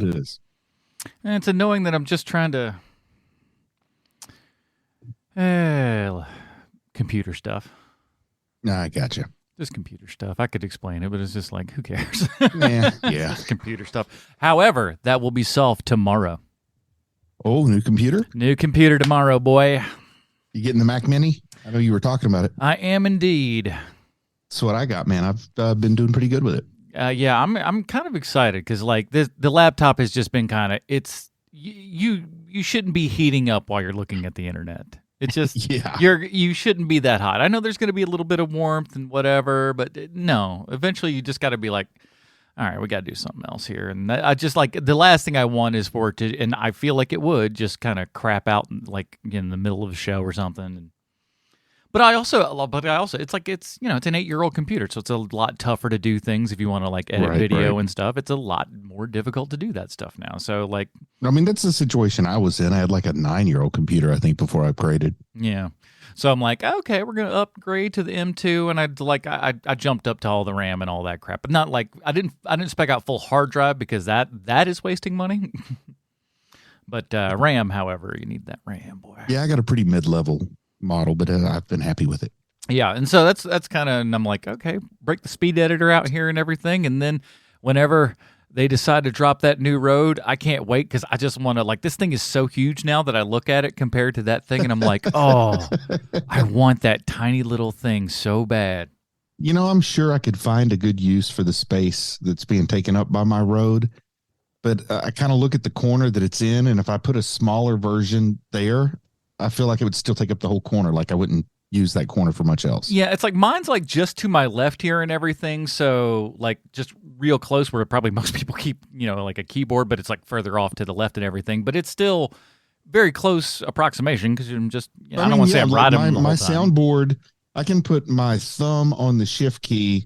What is? And it's annoying that I'm just trying to computer stuff. Nah, I gotcha. Just computer stuff. I could explain it, but it's just like, who cares? Yeah. Just computer stuff. However, that will be solved tomorrow. Oh, new computer? New computer tomorrow, boy. You getting the Mac Mini? I know you were talking about it. I am indeed. That's what I got, man. I've been doing pretty good with it. Yeah, I'm kind of excited because like the laptop has just been kind of you shouldn't be heating up while you're looking at the internet. It's just you shouldn't be that hot. I know there's going to be a little bit of warmth and whatever, but no. Eventually, you just got to be like, all right, we got to do something else here. And I just like the last thing I want is for it to, and I feel like it would just kind of crap out like in the middle of a show or something. But I also, it's like it's an 8-year-old computer, so it's a lot tougher to do things if you want to like edit video and stuff. It's a lot more difficult to do that stuff now. So like, I mean, that's the situation I was in. I had like a 9-year-old computer, I think, before I upgraded. Yeah. So I'm like, okay, we're gonna upgrade to the M2, and I jumped up to all the RAM and all that crap, but not like I didn't spec out full hard drive because that is wasting money. But RAM, however, you need that RAM, boy. Yeah, I got a pretty mid-level model, but I've been happy with it. Yeah, and so that's kind of, and I'm like, okay, break the speed editor out here and everything, and then whenever they decide to drop that new Rode, I can't wait because I just want to, like, this thing is so huge now that I look at it compared to that thing, and I'm like, oh, I want that tiny little thing so bad. You know, I'm sure I could find a good use for the space that's being taken up by my Rode, but I kind of look at the corner that it's in, and if I put a smaller version there, I feel like it would still take up the whole corner. Like I wouldn't use that corner for much else. Yeah, it's like mine's like just to my left here and everything. So like just real close where probably most people keep, like a keyboard, but it's like further off to the left and everything. But it's still very close approximation because I'm just, I don't want to say I'm riding the whole my time. soundboard, I can put my thumb on the shift key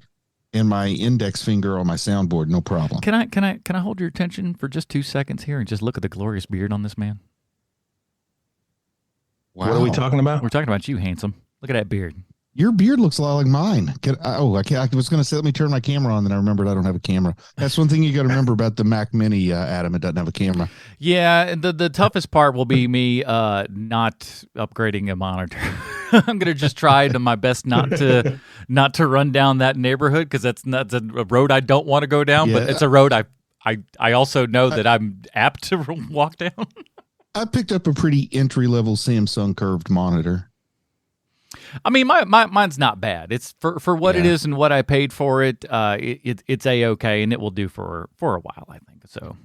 and my index finger on my soundboard. No problem. Can I hold your attention for just 2 seconds here and just look at the glorious beard on this man? Wow. What are we talking about? We're talking about you, handsome. Look at that beard. Your beard looks a lot like mine. I was going to say, let me turn my camera on. Then I remembered I don't have a camera. That's one thing you got to remember about the Mac Mini, Adam. It doesn't have a camera. Yeah, the toughest part will be me not upgrading a monitor. I'm going to just try to my best not to run down that neighborhood because that's a road I don't want to go down. Yeah. But it's a road I also know that I'm apt to walk down. I picked up a pretty entry-level Samsung curved monitor. I mean, mine's not bad. It's for what it is and what I paid for it. It's A-okay, and it will do for a while, I think. So,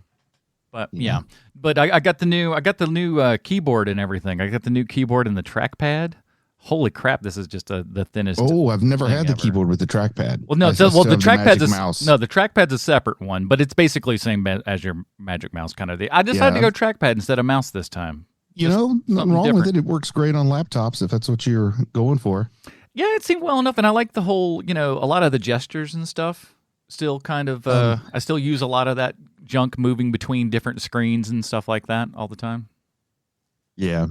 but yeah. But I got the new keyboard and everything. I got the new keyboard and the trackpad. Holy crap! This is just the thinnest. Oh, I've never had the keyboard with the trackpad. Well, no, the trackpad's a separate one, but it's basically the same as your Magic Mouse kind of thing. I decided to go trackpad instead of mouse this time. Nothing wrong with it. It works great on laptops if that's what you're going for. Yeah, it seemed well enough, and I like the whole, a lot of the gestures and stuff. Still kind of, I still use a lot of that junk moving between different screens and stuff like that all the time. Yeah.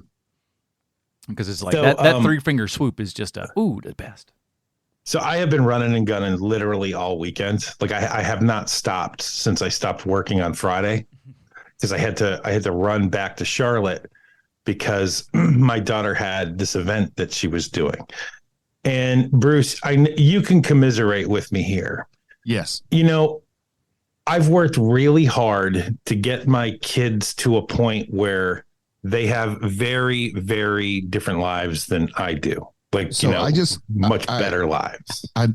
Because it's like that 3-finger swoop is just the best. So I have been running and gunning literally all weekend. Like I have not stopped since I stopped working on Friday because I had to run back to Charlotte because my daughter had this event that she was doing. And Bruce, you can commiserate with me here. Yes. I've worked really hard to get my kids to a point where they have very, very different lives than I do. Much better lives. I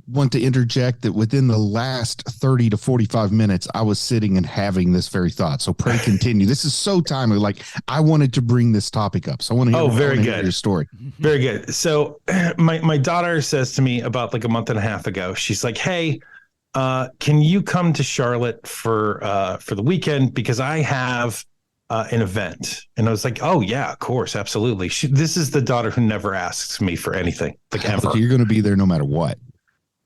want to interject that within the last 30 to 45 minutes, I was sitting and having this very thought. So pray continue. This is so timely. Like I wanted to bring this topic up. So I want to hear your story. Very good. So my daughter says to me about like a month and a half ago, she's like, hey, can you come to Charlotte for the weekend? Because I have an event. And I was like, oh yeah, of course. Absolutely. This is the daughter who never asks me for anything, like ever. You're going to be there no matter what.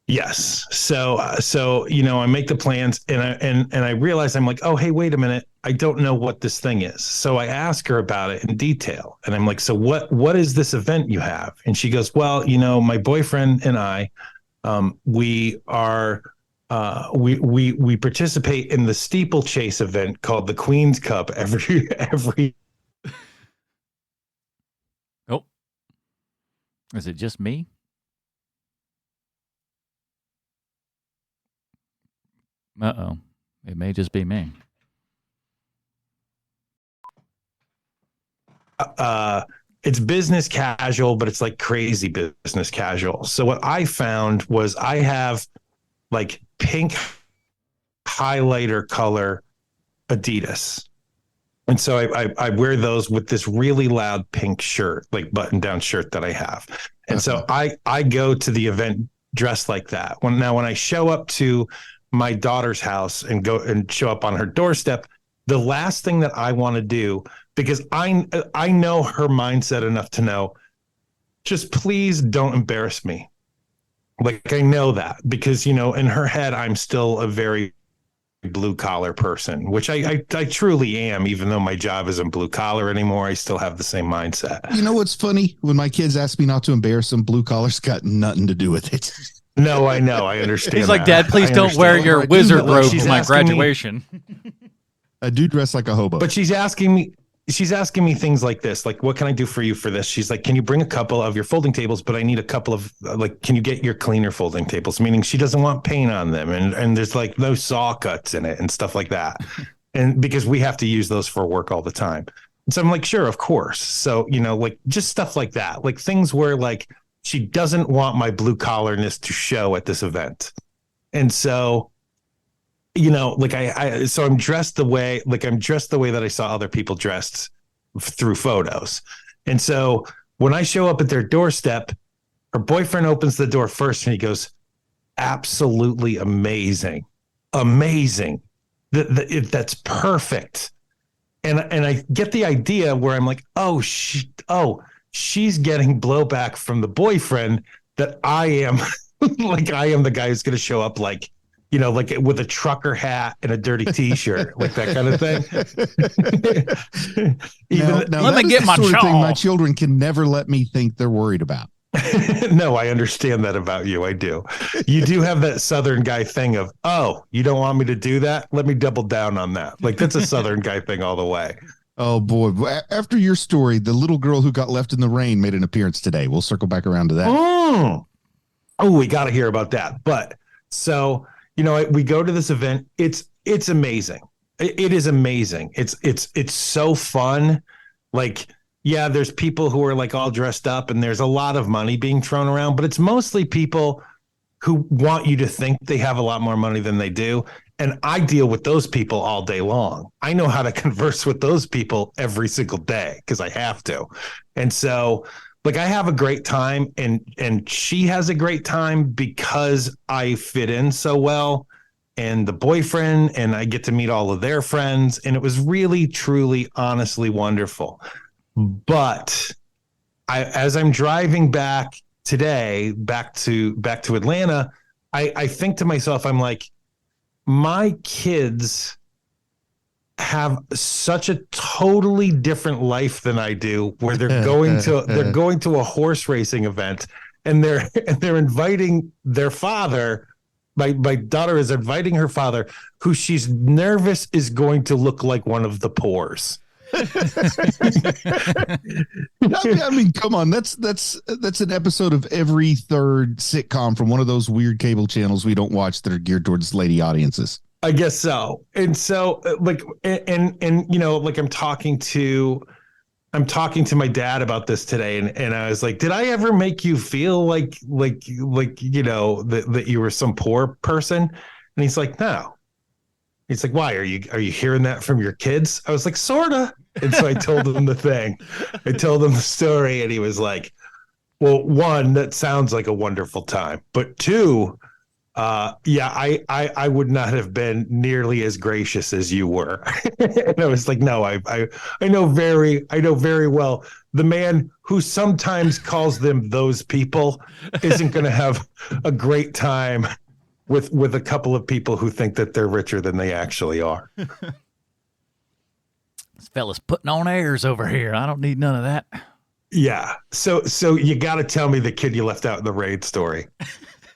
Yes. So, I make the plans and I realize I'm like, oh, hey, wait a minute. I don't know what this thing is. So I ask her about it in detail and I'm like, so what is this event you have? And she goes, well, my boyfriend and I, we are we participate in the steeplechase event called the Queen's Cup every. Oh, is it just me? Uh-oh. It may just be me. It's business casual, but it's like crazy business casual. So what I found was I have like pink highlighter color Adidas. And so I wear those with this really loud pink shirt, like button down shirt that I have. And so I go to the event dressed like that. When I show up to my daughter's house and go and show up on her doorstep, the last thing that I want to do, because I know her mindset enough to know, just please don't embarrass me. Like, I know that because, in her head, I'm still a very blue collar person, which I truly am. Even though my job isn't blue collar anymore, I still have the same mindset. You know what's funny? When my kids ask me not to embarrass them, blue collar's got nothing to do with it. No, I know. I understand. He's like, Dad, please don't wear your wizard robe for my graduation. I do dress like a hobo. But she's asking me things like this, like, what can I do for you for this? She's like, can you bring a couple of your folding tables? But I need a couple of, like, can you get your cleaner folding tables? Meaning she doesn't want paint on them. And there's like no saw cuts in it and stuff like that. And because we have to use those for work all the time. And so I'm like, sure, of course. So, like just stuff like that, like things where like she doesn't want my blue collarness to show at this event. And so, like so I'm dressed the way that I saw other people dressed through photos. And so when I show up at their doorstep, her boyfriend opens the door first and he goes, absolutely amazing. Amazing. That's perfect. And I get the idea where I'm like, she's getting blowback from the boyfriend that I am like, I am the guy who's going to show up like, like with a trucker hat and a dirty T-shirt, like that kind of thing. Now, let me get my sort of thing my shawl. children can never let me think they're worried about. No, I understand that about you. I do. You do have that Southern guy thing of, oh, you don't want me to do that? Let me double down on that. Like, that's a Southern guy thing all the way. Oh, boy. After your story, the little girl who got left in the rain made an appearance today. We'll circle back around to that. Oh, we got to hear about that. But so, we go to this event. It's amazing. It is amazing. It's so fun. Like, yeah, there's people who are like all dressed up and there's a lot of money being thrown around, but it's mostly people who want you to think they have a lot more money than they do. And I deal with those people all day long. I know how to converse with those people every single day because I have to. And so, like, I have a great time and she has a great time because I fit in so well, and the boyfriend, and I get to meet all of their friends. And it was really, truly, honestly wonderful. But as I'm driving back today, back to Atlanta, I think to myself, I'm like, my kids have such a totally different life than I do, where they're going to a horse racing event and they're inviting their father. My daughter is inviting her father, who she's nervous is going to look like one of the Poors. I mean, come on, that's an episode of every third sitcom from one of those weird cable channels we don't watch that are geared towards lady audiences. I guess so. And so, like, and like I'm talking to my dad about this today, and I was like, did I ever make you feel like that you were some poor person? And he's like, no. He's like, why? Are you hearing that from your kids? I was like, sorta. And so I told him the thing. I told him the story, and he was like, well, one, that sounds like a wonderful time. But two, I would not have been nearly as gracious as you were. And I was like, no, I know very well the man who sometimes calls them those people isn't going to have a great time with a couple of people who think that they're richer than they actually are. This fella's putting on airs over here. I don't need none of that. Yeah. So you got to tell me the kid you left out in the raid story.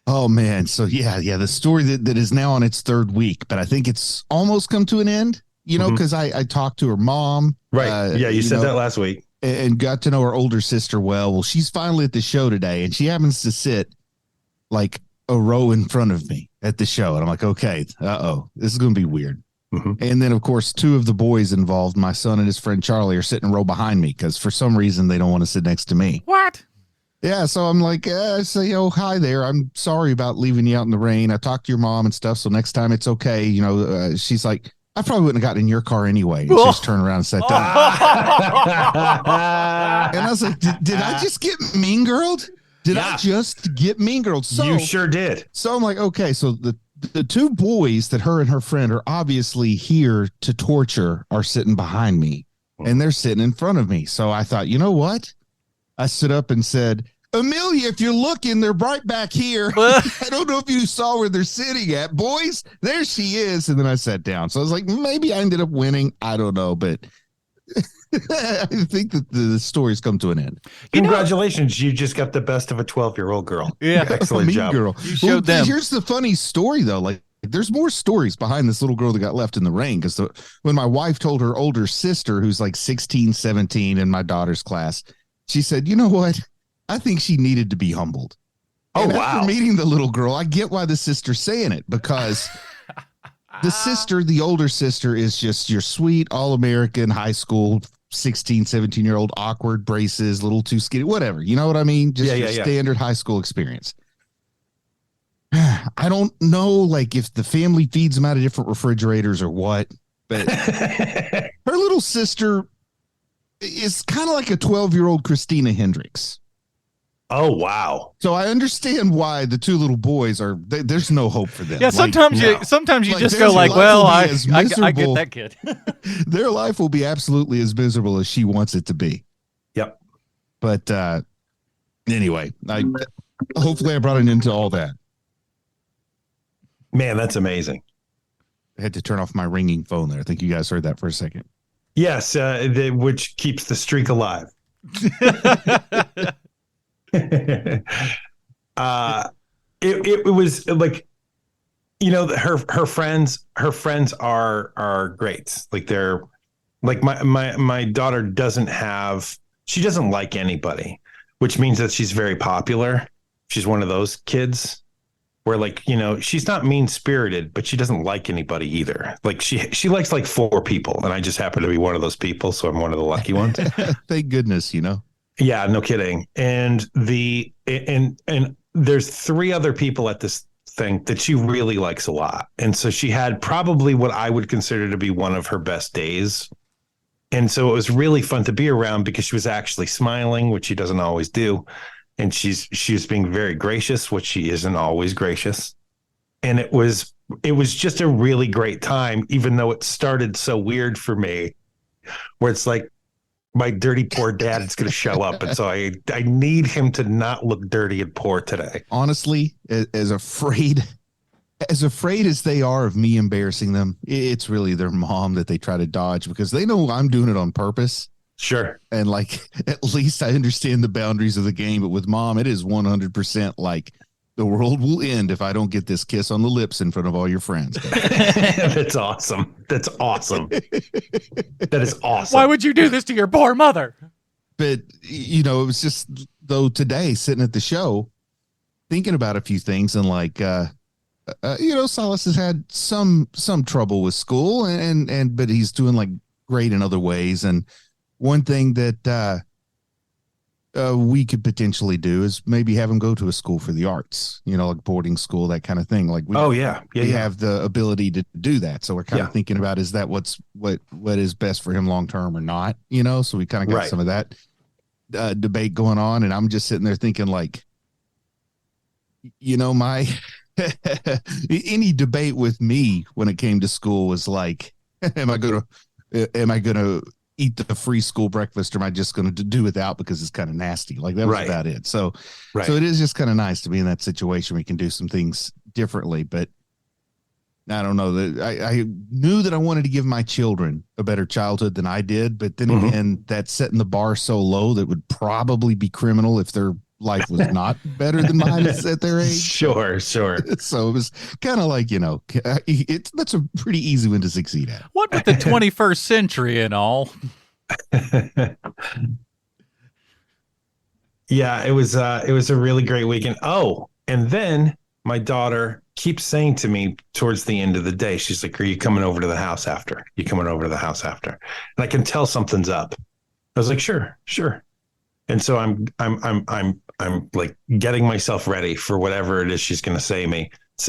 Oh man. So yeah. The story that is now on its third week, but I think it's almost come to an end, because I talked to her mom. Right. Yeah. You said that last week. And got to know her older sister well. Well, she's finally at the show today, and she happens to sit like a row in front of me at the show. And I'm like, okay, this is going to be weird. Mm-hmm. And then, of course, two of the boys involved, my son and his friend Charlie, are sitting a row behind me because for some reason they don't want to sit next to me. What? Yeah, so I'm like, say, hi there. I'm sorry about leaving you out in the rain. I talked to your mom and stuff, so next time it's okay. She's like, I probably wouldn't have gotten in your car anyway. And she just turned around and sat down. And I was like, did I just get mean girled? Did I just get mean girled? So, you sure did. So I'm like, okay, so the two boys that her and her friend are obviously here to torture are sitting behind me, and they're sitting in front of me. So I thought, you know what? I stood up and said, Amelia, if you're looking, they're right back here. I don't know if you saw where they're sitting at. Boys, there she is. And then I sat down. So I was like, maybe I ended up winning. I don't know, but I think that the story's come to an end. Congratulations. You just got the best of a 12-year-old girl. Yeah. Excellent job. Girl. You showed them. Here's the funny story, though. Like, there's more stories behind this little girl that got left in the rain. Because when my wife told her older sister, who's like 16, 17 in my daughter's class, she said, you know what? I think she needed to be humbled. And after meeting the little girl, I get why the sister's saying it, because the older sister, is just your sweet, all-American, high school, 16, 17-year-old, awkward, braces, little too skinny, whatever. You know what I mean? Just your standard high school experience. I don't know, like, if the family feeds them out of different refrigerators or what, but her little sister is kind of like a 12-year-old Christina Hendricks. Oh, wow. So I understand why the two little boys there's no hope for them. Yeah, sometimes you just go like, well, I get that kid. Their life will be absolutely as miserable as she wants it to be. Yep. But anyway, hopefully I brought an end to all that. Man, that's amazing. I had to turn off my ringing phone there. I think you guys heard that for a second. Yes, which keeps the streak alive. It was like, her friends are great. Like, they're like, my daughter she doesn't like anybody, which means that she's very popular. She's one of those kids where, like, she's not mean spirited, but she doesn't like anybody either. Like, she likes like 4 people, and I just happen to be one of those people, so I'm one of the lucky ones. Thank goodness, Yeah, no kidding. And and there's 3 other people at this thing that she really likes a lot. And so she had probably what I would consider to be one of her best days. And so it was really fun to be around because she was actually smiling, which she doesn't always do. And she was being very gracious, which she isn't always gracious. And it was just a really great time, even though it started so weird for me, where it's like, my dirty, poor dad is going to show up. And so I need him to not look dirty and poor today. Honestly, as afraid as they are of me embarrassing them, it's really their mom that they try to dodge, because they know I'm doing it on purpose. Sure. And like, at least I understand the boundaries of the game. But with mom, it is 100% like, the world will end if I don't get this kiss on the lips in front of all your friends. That's awesome. That's awesome. That is awesome. Why would you do this to your poor mother? But, it was just, though, today, sitting at the show, thinking about a few things, and like, Silas has had some trouble with school, but he's doing like great in other ways. And one thing that we could potentially do is maybe have him go to a school for the arts, like boarding school, that kind of thing. Like, we have the ability to do that. So we're kind of thinking about, is that what is best for him long term or not? So we kind of got some of that debate going on, and I'm just sitting there thinking, like, my any debate with me when it came to school was like, am I gonna eat the free school breakfast, or am I just going to do without because it's kind of nasty? Like, that was about it. So it is just kind of nice to be in that situation where we can do some things differently. But I don't know, that I knew that I wanted to give my children a better childhood than I did. But then again, that's setting the bar so low that would probably be criminal if they're life was not better than mine at their age. Sure. So it was kind of like, that's a pretty easy one to succeed at. What with the 21st century and all? Yeah, it was a really great weekend. Oh, and then my daughter keeps saying to me towards the end of the day, she's like, "Are you coming over to the house after? You coming over to the house after?" And I can tell something's up. I was like, "Sure." And so I'm like getting myself ready for whatever it is she's going to say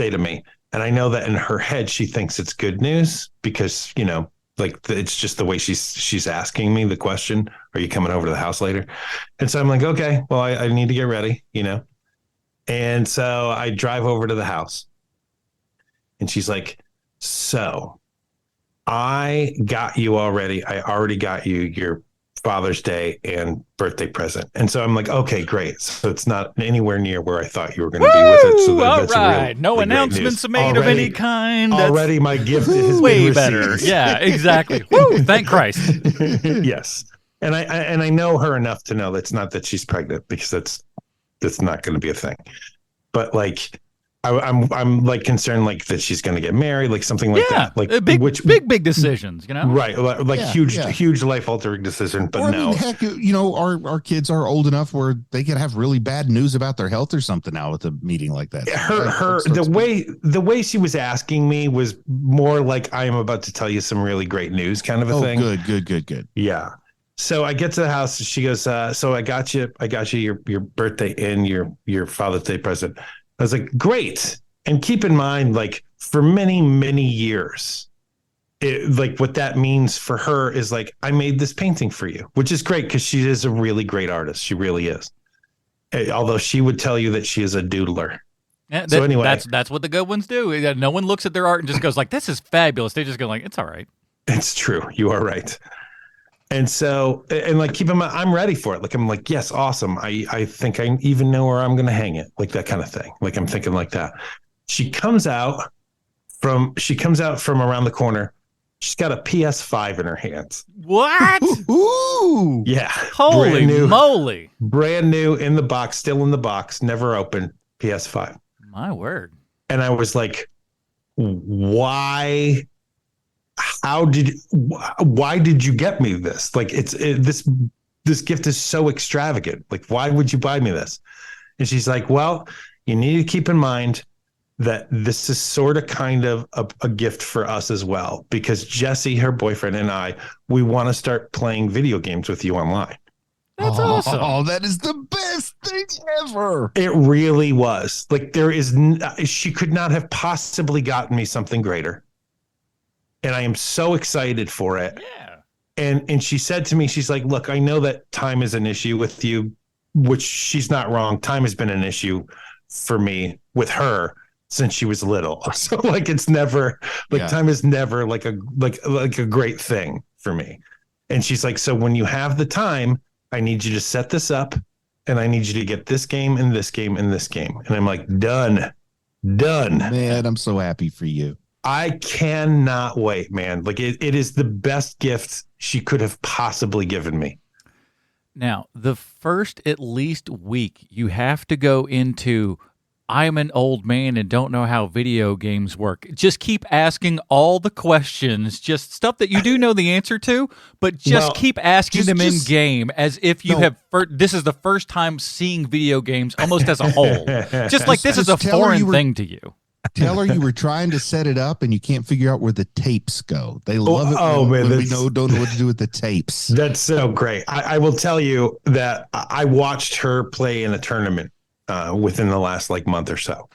to me. And I know that in her head she thinks it's good news because, it's just the way she's asking me the question, "Are you coming over to the house later?" And so I'm like, "Okay, well, I need to get ready, And so I drive over to the house and she's like, "So I got you already. I already got you your Father's Day and birthday present." And so I'm like, "Okay, great. So it's not anywhere near where I thought you were going to be with it." So all right. No announcements made of any kind. Already my gift is way better. Yeah, exactly. Woo, thank Christ. Yes. And I know her enough to know that's not that she's pregnant, because that's not going to be a thing. But like, I'm like concerned like that she's going to get married, like something like that. Like big decisions, Right. Like huge life altering decision. But no, heck, our kids are old enough where they could have really bad news about their health or something now with a meeting like that. The way she was asking me was more like, "I am about to tell you some really great news," kind of a thing. Good. Yeah. So I get to the house. She goes, "So I got you your birthday and your Father's Day present." I was like, "Great." And keep in mind, like, for many, many years, like what that means for her is like, I made this painting for you, which is great because she is a really great artist. She really is. Although she would tell you that she is a doodler. Yeah, so anyway, that's what the good ones do. No one looks at their art and just goes like, "This is fabulous." They just go like, "It's all right." It's true. You are right. And so, and like, keep in mind, I'm ready for it. Like, I'm like, "Yes, awesome. I think I even know where I'm going to hang it." Like that kind of thing. Like, I'm thinking like that. She comes out from around the corner. She's got a PS5 in her hands. What? Ooh. Yeah. Holy moly. Brand new in the box, still in the box, never opened PS5. My word. And I was like, "Why? Why did you get me this? Like, this gift is so extravagant. Like, why would you buy me this?" And she's like, "Well, you need to keep in mind that this is sort of kind of a gift for us as well, because Jesse, her boyfriend, and we want to start playing video games with you online." That's awesome. Oh, that is the best thing ever. It really was. Like, she could not have possibly gotten me something greater. And I am so excited for it. Yeah. And she said to me, she's like, "Look, I know that time is an issue with you," which she's not wrong. Time has been an issue for me with her since she was little. So like, it's never like, time is never like a great thing for me. And she's like, "So when you have the time, I need you to set this up and I need you to get this game and this game and this game." And I'm like, done. Man, I'm so happy for you. I cannot wait, man. Like, it is the best gift she could have possibly given me. Now, the first at least week, you have to go into, "I'm an old man and don't know how video games work." Just keep asking all the questions, just stuff that you do know the answer to, but keep asking them in game as if you have. This is the first time seeing video games almost as a whole. Just like this is a foreign thing to you. Tell her you were trying to set it up and you can't figure out where the tapes go. They love it when we don't know what to do with the tapes. That's so great. I will tell you that I watched her play in a tournament within the last month or so,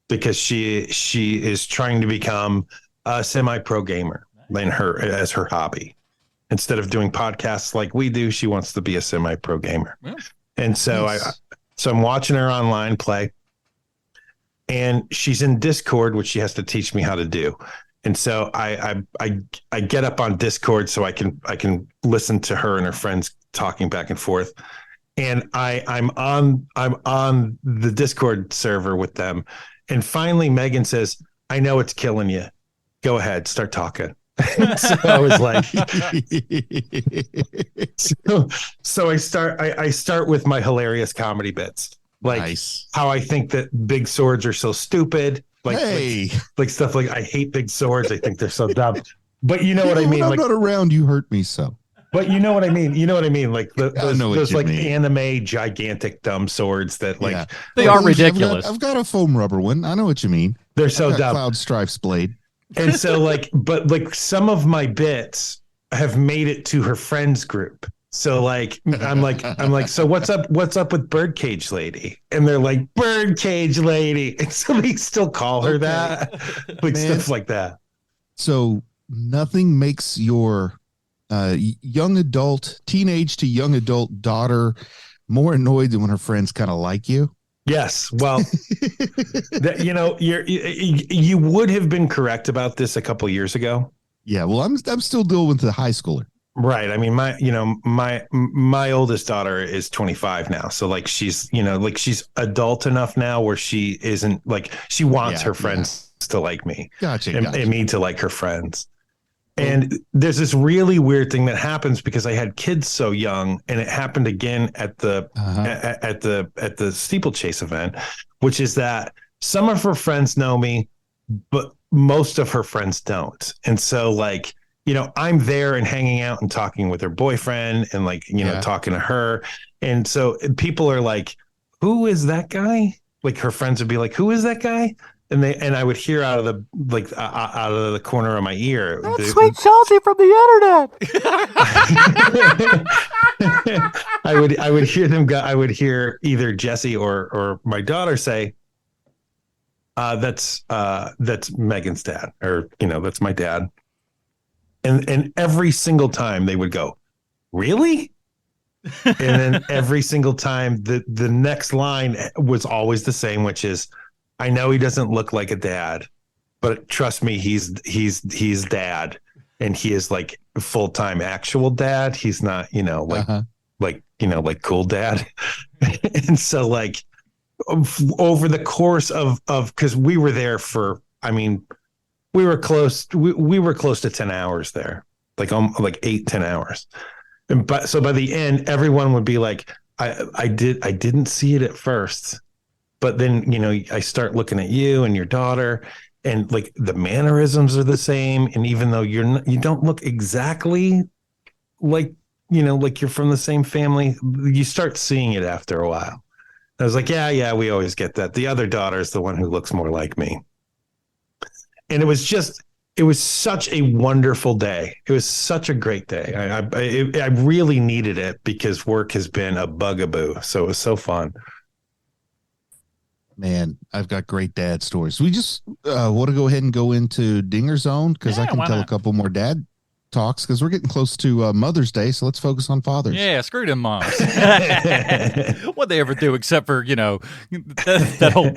because she is trying to become a semi-pro gamer as her hobby. Instead of doing podcasts like we do, she wants to be a semi-pro gamer. Yeah. And so I'm watching her online play. And she's in Discord, which she has to teach me how to do. And so I get up on Discord so I can listen to her and her friends talking back and forth. And I'm on the Discord server with them. And finally Megan says, "I know it's killing you. Go ahead, start talking." So I was like, so I start with my hilarious comedy bits. Like nice. How I think that big swords are so stupid. Like stuff like I hate big swords. I think they're so dumb. But you know what I mean? When I'm like, not around, you hurt me so. But you know what I mean? You know what I mean? Like those like mean. anime gigantic dumb swords that like they are ridiculous. I've got a foam rubber one. I know what you mean. They're so dumb. Cloud Strife's blade. And so but some of my bits have made it to her friends group. So like I'm like, so what's up with Birdcage Lady? And they're like, Birdcage Lady. And so they still call her that. Like stuff like that. So nothing makes your young adult, teenage to young adult daughter more annoyed than when her friends kind of like you. Yes. Well, you would have been correct about this a couple of years ago. Yeah. Well, I'm still dealing with the high schooler. Right. I mean, my oldest daughter is 25 now. So like, she's adult enough now where she isn't like, she wants her friends to like me. Gotcha. And me to like her friends. And there's this really weird thing that happens because I had kids so young, and it happened again at the steeplechase event, which is that some of her friends know me, but most of her friends don't. And so like, I'm there and hanging out and talking with her boyfriend and like, talking to her. And so people are like, who is that guy? Like her friends would be like, who is that guy? And I would hear out of the corner of my ear, that's Sweet Chelsea from the internet. I would hear them go. I would hear either Jesse or my daughter say, "That's Megan's dad," or that's my dad. And every single time they would go, "Really?" And then every single time the next line was always the same, which is, I know he doesn't look like a dad, but trust me, he's dad, and he is like full-time actual dad. He's not, like cool dad. And so like over the course of because we were there for, we were close to 10 hours there, like 8-10 hours. But so by the end, everyone would be like, I didn't see it at first. But then, I start looking at you and your daughter, and like the mannerisms are the same. And even though you don't look exactly like, like you're from the same family, you start seeing it after a while. I was like, yeah, we always get that. The other daughter is the one who looks more like me. And it was such a wonderful day. It was such a great day. I really needed it because work has been a bugaboo. So it was so fun. Man, I've got great dad stories. We just want to go ahead and go into Dinger Zone because I can tell a couple more dad talks because we're getting close to Mother's Day. So let's focus on fathers. Yeah, screw them moms. What'd they ever do except for, that whole...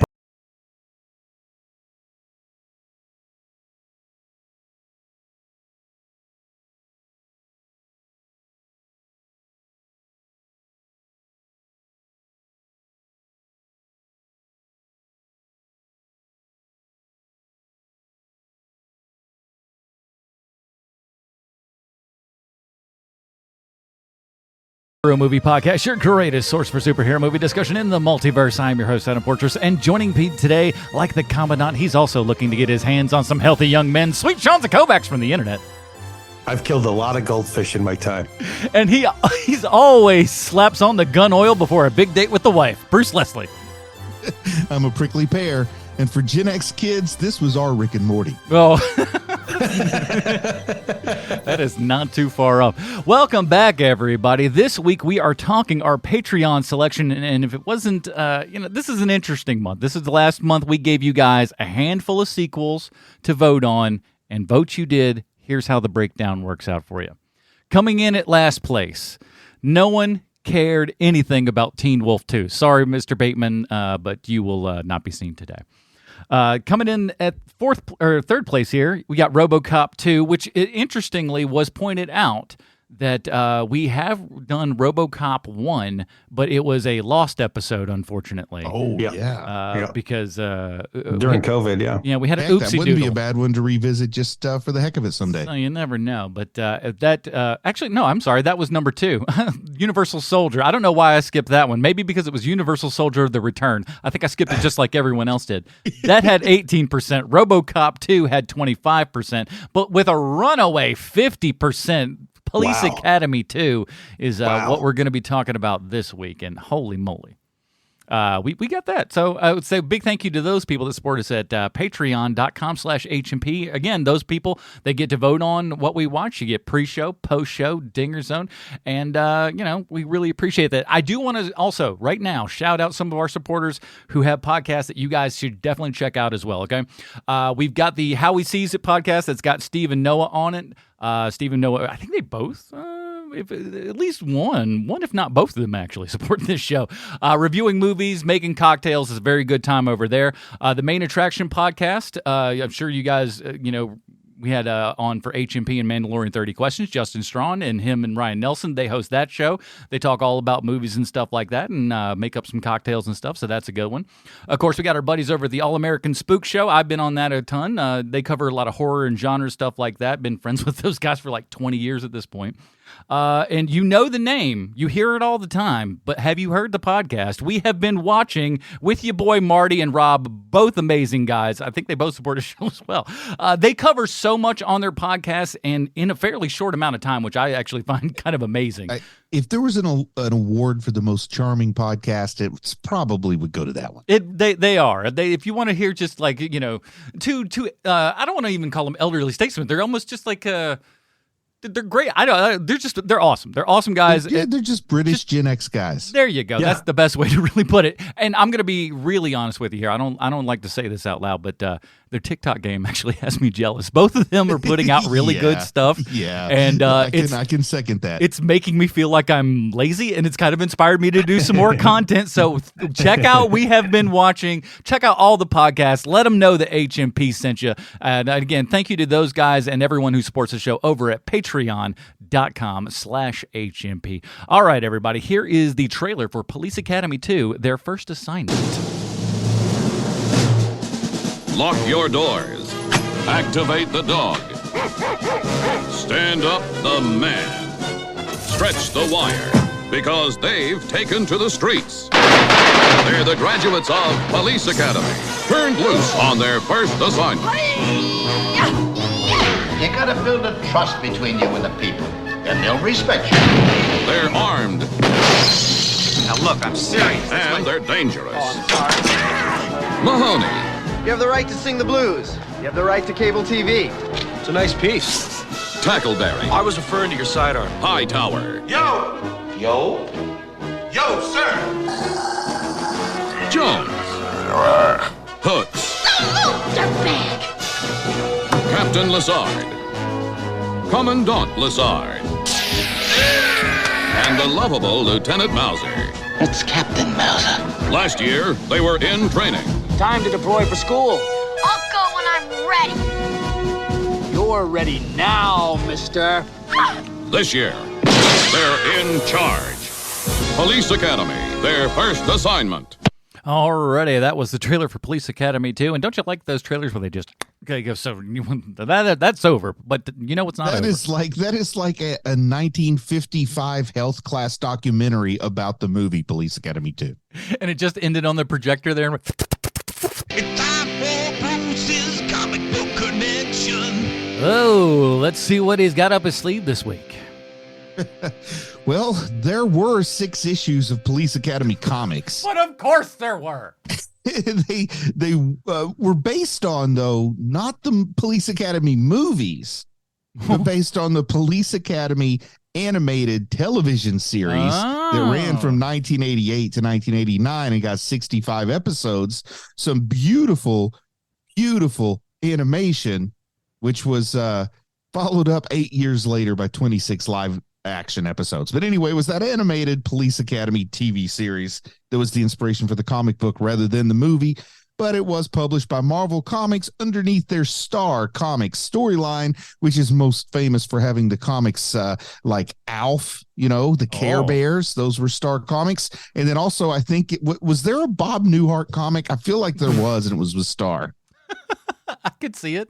Movie Podcast, your greatest source for superhero movie discussion in the multiverse. I'm your host, Adam Portress, and joining Pete today, like the Commandant, he's also looking to get his hands on some healthy young men. Sweet Sean Kovacs from the internet. I've killed a lot of goldfish in my time. And he's always slaps on the gun oil before a big date with the wife. Bruce Leslie. I'm a prickly pear. And for Gen X kids, this was our Rick and Morty. Oh, that is not too far off. Welcome back, everybody. This week we are talking our Patreon selection. And if it wasn't, this is an interesting month. This is the last month we gave you guys a handful of sequels to vote on. And vote you did. Here's how the breakdown works out for you. Coming in at last place, no one cared anything about Teen Wolf 2. Sorry, Mr. Bateman, but you will not be seen today. Coming in at third place here, we got RoboCop 2, which interestingly was pointed out that we have done RoboCop 1, but it was a lost episode, unfortunately. Oh, yeah. Because during COVID, yeah, we had an Heck, oopsie that wouldn't be doodle. a bad one to revisit just for the heck of it someday. So you never know. But actually, no, I'm sorry. That was number 2. Universal Soldier. I don't know why I skipped that one. Maybe because it was Universal Soldier: The Return. I think I skipped it just like everyone else did. That had 18%. RoboCop 2 had 25%, but with a runaway 50%. Police Academy 2 is what we're going to be talking about this week, and holy moly. We got that. So I would say a big thank you to those people that support us at patreon.com/HMP. Again, those people, they get to vote on what we watch. You get pre-show, post-show, Dinger Zone, and, we really appreciate that. I do want to also, right now, shout out some of our supporters who have podcasts that you guys should definitely check out as well, okay? We've got the How We Sees It podcast that's got Steve and Noah on it. Steve and Noah, I think they both... if at least one, if not both of them, actually support this show. Reviewing movies, making cocktails is a very good time over there. The Main Attraction podcast, I'm sure you guys, we had on for HMP and Mandalorian 30 Questions, Justin Strawn and him and Ryan Nelson. They host that show. They talk all about movies and stuff like that and make up some cocktails and stuff, so that's a good one. Of course, we got our buddies over at the All-American Spook Show. I've been on that a ton. They cover a lot of horror and genre stuff like that. Been friends with those guys for like 20 years at this point. And you know the name. You hear it all the time. But have you heard the podcast? We have been watching with your boy Marty and Rob, both amazing guys. I think they both support a show as well. They cover so much on their podcast and in a fairly short amount of time, which I actually find kind of amazing. If there was an award for the most charming podcast, it probably would go to that one. They are. If you want to hear just like, two I don't want to even call them elderly statesmen. They're almost just like they're great. I don't. They're awesome. They're awesome guys. They're just British Gen X guys. There you go. Yeah. That's the best way to really put it. And I'm gonna be really honest with you here. I don't like to say this out loud, but their TikTok game actually has me jealous. Both of them are putting out really good stuff. Yeah, and I can second that. It's making me feel like I'm lazy, and it's kind of inspired me to do some more content. So check out We Have Been Watching. Check out all the podcasts. Let them know that HMP sent you. And again, thank you to those guys and everyone who supports the show over at patreon.com/HMP. All right, everybody, here is the trailer for Police Academy 2, Their First Assignment. Lock your doors. Activate the dog. Stand up the man. Stretch the wire, because they've taken to the streets. They're the graduates of Police Academy, turned loose on their first assignment. You gotta build a trust between you and the people, and they'll respect you. They're armed. Now look, I'm serious. And they're dangerous. Oh, I'm sorry. Mahoney. You have the right to sing the blues. You have the right to cable TV. It's a nice piece. Tackleberry. I was referring to your sidearm. Hightower. Yo! Yo? Yo, sir! Jones. Hooks. Captain Lassard. Commandant Lassard. And the lovable Lieutenant Mauser. It's Captain Mauser. Last year, they were in training. Time to deploy for school. I'll go when I'm ready. You're ready now, mister. This year, they're in charge. Police Academy, their first assignment. Alrighty, that was the trailer for Police Academy 2. And don't you like those trailers where they just go so that's over, but you know it's not over. That is like a 1955 health class documentary about the movie Police Academy 2. And it just ended on the projector there. It's time for Bruce's Comic Book Connection. Oh, let's see what he's got up his sleeve this week. Well, there were 6 issues of Police Academy comics. But of course there were. They were based on, though, not the Police Academy movies, but based on the Police Academy animated television series that ran from 1988 to 1989 and got 65 episodes. Some beautiful, beautiful animation, which was followed up 8 years later by 26 live action episodes. But anyway, it was that animated Police Academy TV series that was the inspiration for the comic book rather than the movie. but it was published by Marvel Comics underneath their Star Comics storyline, which is most famous for having the comics like Alf, the Care Bears. Those were Star Comics. And then also, I think, was there a Bob Newhart comic? I feel like there was, and it was with Star. I could see it.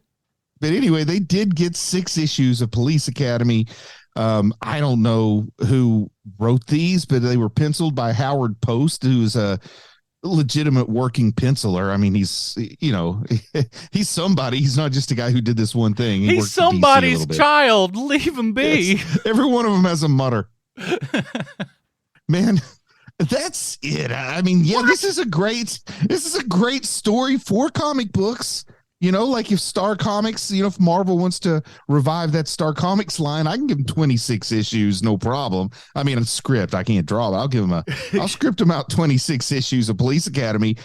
But anyway, they did get 6 issues of Police Academy. I don't know who wrote these, but they were penciled by Howard Post, who is a legitimate working penciler. I mean, he's he's somebody. He's not just a guy who did this one thing. He's somebody's child. Leave him be. Yes. Every one of them has a mutter. Man, that's it. I mean, yeah, this is a great story for comic books. Like if Star Comics, if Marvel wants to revive that Star Comics line, I can give them 26 issues, no problem. I mean, a script, I can't draw, but I'll script them out 26 issues of Police Academy.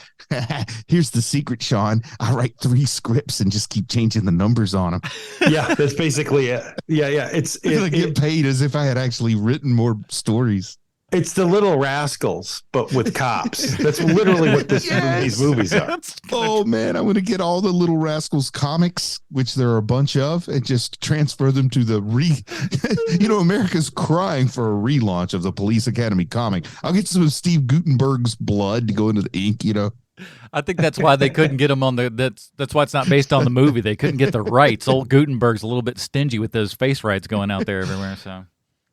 Here's the secret, Sean. I write 3 scripts and just keep changing the numbers on them. Yeah, that's basically it. Yeah. I get paid as if I had actually written more stories. It's the Little Rascals, but with cops. That's literally what these movies are. Oh, man, I'm going to get all the Little Rascals comics, which there are a bunch of, and just transfer them to the America's crying for a relaunch of the Police Academy comic. I'll get some of Steve Gutenberg's blood to go into the ink, I think that's why they couldn't get them on that's why it's not based on the movie. They couldn't get the rights. Old Gutenberg's a little bit stingy with those face rights going out there everywhere, so...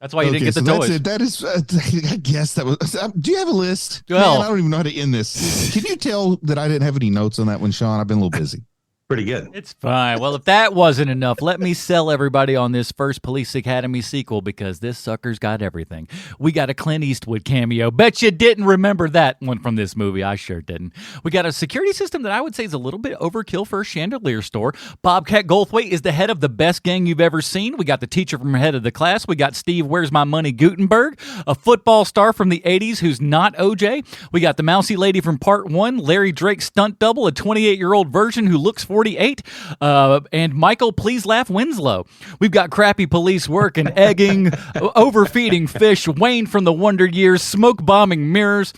That's why you didn't get the toys. That is, I guess that was. Do you have a list? Well, man, I don't even know how to end this. Can you tell that I didn't have any notes on that one, Sean? I've been a little busy. Pretty good. It's fine. Well, if that wasn't enough, let me sell everybody on this first Police Academy sequel because this sucker's got everything. We got a Clint Eastwood cameo. Bet you didn't remember that one from this movie. I sure didn't. We got a security system that I would say is a little bit overkill for a chandelier store. Bobcat Goldthwait is the head of the best gang you've ever seen. We got the teacher from Head of the Class. We got Steve Where's My Money Gutenberg, a football star from the 80s who's not OJ. We got the mousy lady from Part 1, Larry Drake's stunt double, a 28-year-old version who looks 48, and Michael Please Laugh Winslow. We've got crappy police work and egging, overfeeding fish, Wayne from the Wonder Years, smoke bombing mirrors.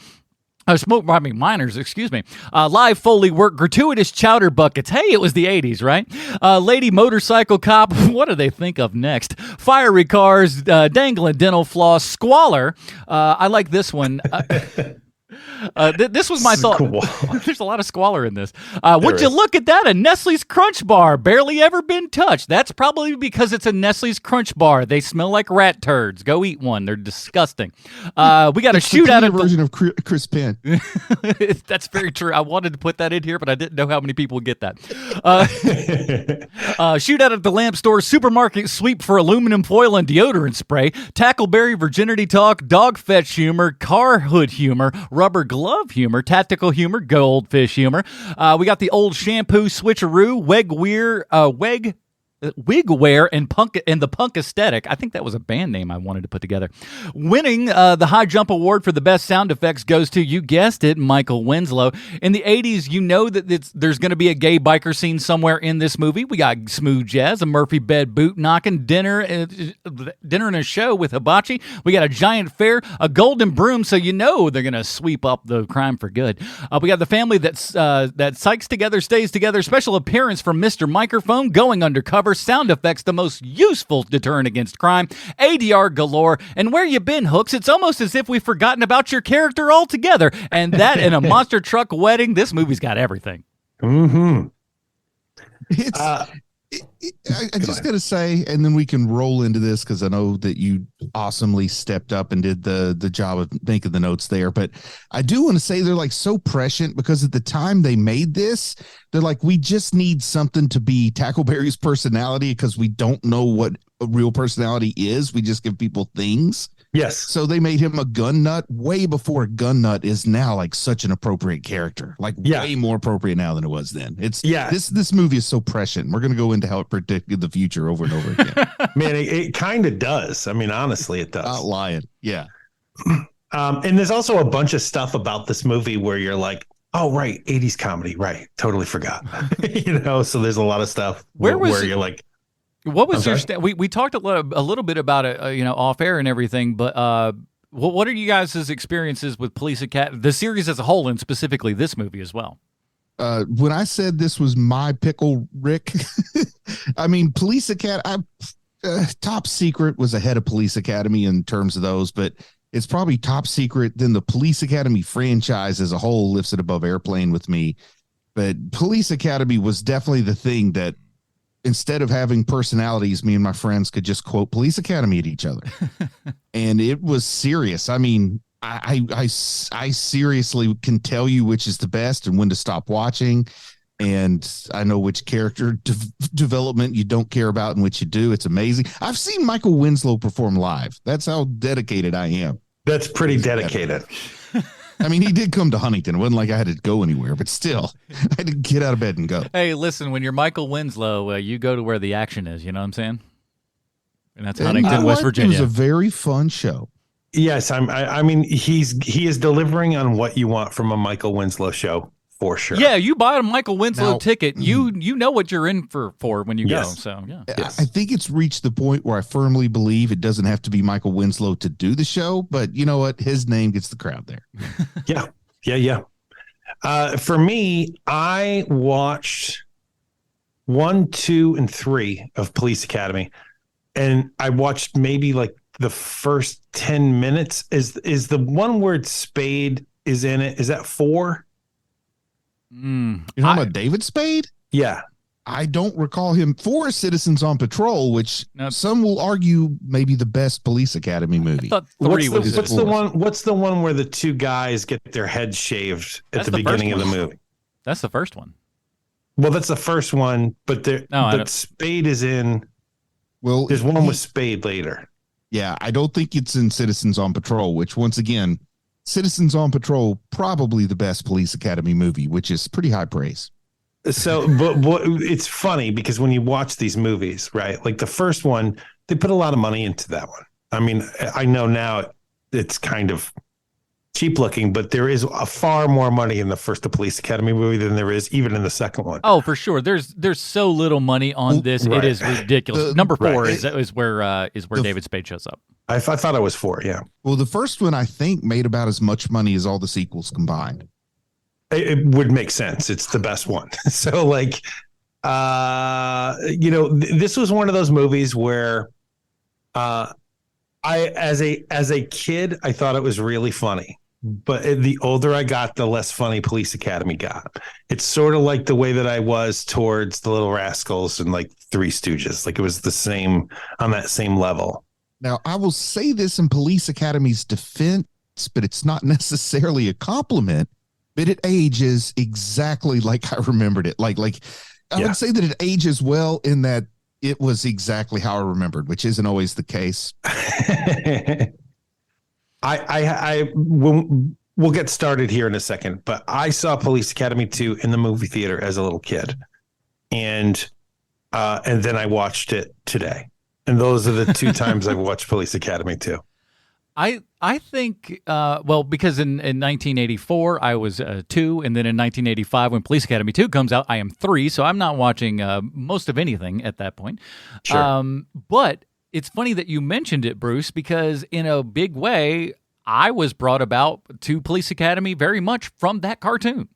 Smoke bombing miners, excuse me. Live Foley work, gratuitous chowder buckets. Hey, it was the 80s, right? Lady motorcycle cop. What do they think of next? Fiery cars, dangling dental floss, squalor. I like this one. This was my thought. There's a lot of squalor in this. Would you look at that? A Nestle's Crunch Bar, barely ever been touched. That's probably because it's a Nestle's Crunch Bar. They smell like rat turds. Go eat one. They're disgusting. We got a shootout at version of Chris Penn. That's very true. I wanted to put that in here, but I didn't know how many people would get that. Shootout at the lamp store, supermarket sweep for aluminum foil and deodorant spray, tackleberry virginity talk, dog fetch humor, car hood humor, rubber glove humor, tactical humor, goldfish humor. We got the old shampoo switcheroo, wigwear and the punk aesthetic. I think that was a band name I wanted to put together. Winning the high jump award for the best sound effects goes to, you guessed it, Michael Winslow. In the 80s, you know that there's going to be a gay biker scene somewhere in this movie. We got smooth jazz, a Murphy bed boot knocking, dinner and a show with hibachi. We got a giant fair, a golden broom, so you know they're going to sweep up the crime for good. We got the family that psychs together, stays together, special appearance from Mr. Microphone, going undercover, sound effects, the most useful deterrent against crime, ADR galore, and where you been, Hooks? It's almost as if we've forgotten about your character altogether. And that in a monster truck wedding, this movie's got everything. Mm-hmm. I just got to say, and then we can roll into this because I know that you awesomely stepped up and did the job of making the notes there. But I do want to say they're like so prescient because at the time they made this, they're like, we just need something to be Tackleberry's personality because we don't know what a real personality is. We just give people things. Yes. So they made him a gun nut way before a gun nut is now like such an appropriate character, like way more appropriate now than it was then. This movie is so prescient. We're going to go into how it predicted the future over and over again. Man, it kind of does. I mean, honestly, it does. Not lying. Yeah. And there's also a bunch of stuff about this movie where you're like, oh, right. 80s comedy. Right. Totally forgot. So there's a lot of stuff where you're like, what was your we talked a little bit about it, off air and everything, but what are you guys' experiences with Police Academy, the series as a whole, and specifically this movie as well? When I said this was my pickle, Rick, I mean, Police Academy, Top Secret was ahead of Police Academy in terms of those, but it's probably Top Secret. Then the Police Academy franchise as a whole lifts it above Airplane with me. But Police Academy was definitely the thing that instead of having personalities, me and my friends could just quote Police Academy at each other. And it was serious. I mean, I seriously can tell you which is the best and when to stop watching. And I know which character development you don't care about and which you do. It's amazing. I've seen Michael Winslow perform live. That's how dedicated I am. That's pretty dedicated. I mean, he did come to Huntington. It wasn't like I had to go anywhere, but still, I had to get out of bed and go. Hey, listen, when you're Michael Winslow, you go to where the action is. You know what I'm saying? And that's Huntington, West Virginia. It was a very fun show. Yes, I mean, he is delivering on what you want from a Michael Winslow show. For sure. Yeah, you buy a Michael Winslow ticket, you know what you're in for when you go. So yeah. I think it's reached the point where I firmly believe it doesn't have to be Michael Winslow to do the show, but you know what? His name gets the crowd there. Yeah. For me, I watched 1, 2, and 3 of Police Academy, and I watched maybe like the first 10 minutes. Is the one word Spade is in it? Is that 4? You're talking about David Spade? Yeah. I don't recall him. 4 Citizens on Patrol, which some will argue maybe the best Police Academy movie. What's the one where the 2 guys get their heads shaved at the beginning of the movie? That's the first one. Well, that's the first one, but Spade is in. Well, there's one with Spade later. Yeah, I don't think it's in Citizens on Patrol, which once again, Citizens on Patrol, probably the best Police Academy movie, which is pretty high praise. So, but it's funny because when you watch these movies, right? Like the first one, they put a lot of money into that one. I mean, I know now it's kind of cheap looking, but there is a far more money in the first Police Academy movie than there is even in the second one. Oh, for sure. There's so little money on this. Right. It is ridiculous. Number 4 is where David Spade shows up. I thought it was 4. Yeah. Well, the first one I think made about as much money as all the sequels combined. It would make sense. It's the best one. So like, this was one of those movies where, as a kid, I thought it was really funny. But the older I got, the less funny Police Academy got. It's sort of like the way that I was towards The Little Rascals and like Three Stooges. Like it was the same on that same level. Now, I will say this in Police Academy's defense, but it's not necessarily a compliment, but it ages exactly like I remembered it. Like I would say that it ages well in that it was exactly how I remembered, which isn't always the case. We'll get started here in a second, but I saw Police Academy 2 in the movie theater as a little kid. And then I watched it today. And those are the 2 times I've watched Police Academy 2. I think, because in 1984, I was 2, and then in 1985, when Police Academy 2 comes out, I am 3, so I'm not watching most of anything at that point. Sure. But it's funny that you mentioned it, Bruce, because in a big way, I was brought about to Police Academy very much from that cartoon.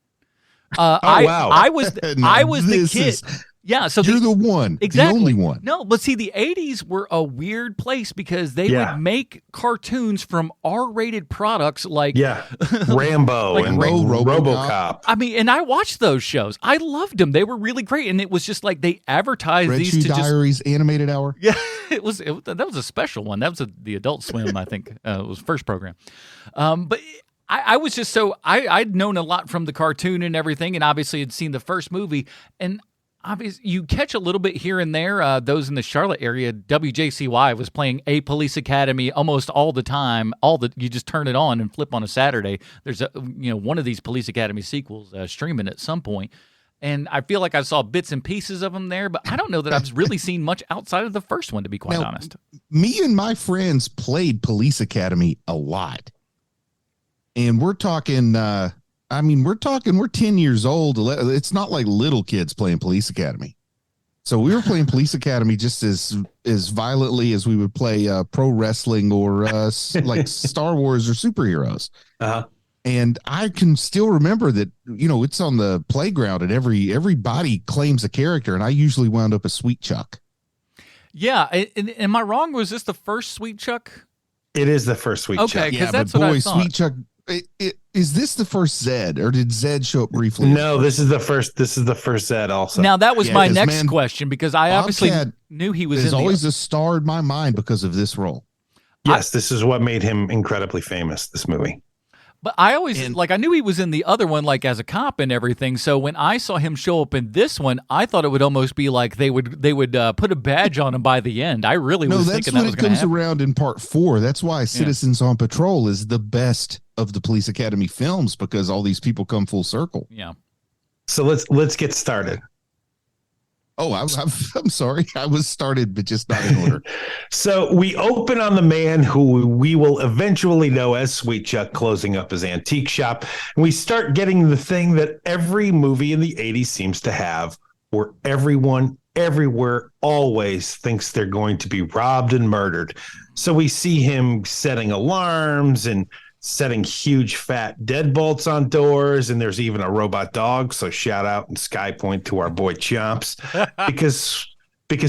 Wow. I was the kid. Yeah, so you're the one, exactly. The only one. No, but see, the 80s were a weird place because they would make cartoons from R-rated products like Rambo and RoboCop. I mean, and I watched those shows. I loved them. They were really great, and it was just like they advertised Red these Shoe to Diaries animated hour. Yeah, that was a special one. That was the Adult Swim, I think, it was first program. But I was just I'd known a lot from the cartoon and everything, and obviously had seen the first movie, and obviously, you catch a little bit here and there. Those in the Charlotte area, WJCY was playing A Police Academy almost all the time. You just turn it on and flip on a Saturday. There's one of these Police Academy sequels streaming at some point, and I feel like I saw bits and pieces of them there, but I don't know that I've really seen much outside of the first one, to be quite honest. Me and my friends played Police Academy a lot, and we're talking. We're 10 years old. It's not like little kids playing Police Academy. So we were playing Police Academy just as violently as we would play pro wrestling or like Star Wars or superheroes. Uh-huh. And I can still remember that, it's on the playground and everybody claims a character. And I usually wound up a Sweet Chuck. Yeah. Am I wrong? Was this the first Sweet Chuck? It is the first Sweet Chuck. Okay, because that's what I thought. Sweet Chuck. Is this the first Zed, or did Zed show up briefly? No, this is the first Zed also. Now, that was my next question, because I obviously knew he was in. There's always a star in my mind because of this role. Yes, this is what made him incredibly famous, this movie. But I always, I knew he was in the other one, like as a cop and everything. So when I saw him show up in this one, I thought it would almost be like they would put a badge on him by the end. I really was thinking that was going to happen. That's when it comes around in part 4. That's why Citizens on Patrol is the best of the Police Academy films, because all these people come full circle. Yeah. So let's get started. Oh, I'm sorry. I was started, but just not in order. So we open on the man who we will eventually know as Sweet Chuck closing up his antique shop. And we start getting the thing that every movie in the 80s seems to have, where everyone, everywhere, always thinks they're going to be robbed and murdered. So we see him setting alarms and setting huge fat deadbolts on doors, and there's even a robot dog. So shout out and sky point to our boy Chomps, because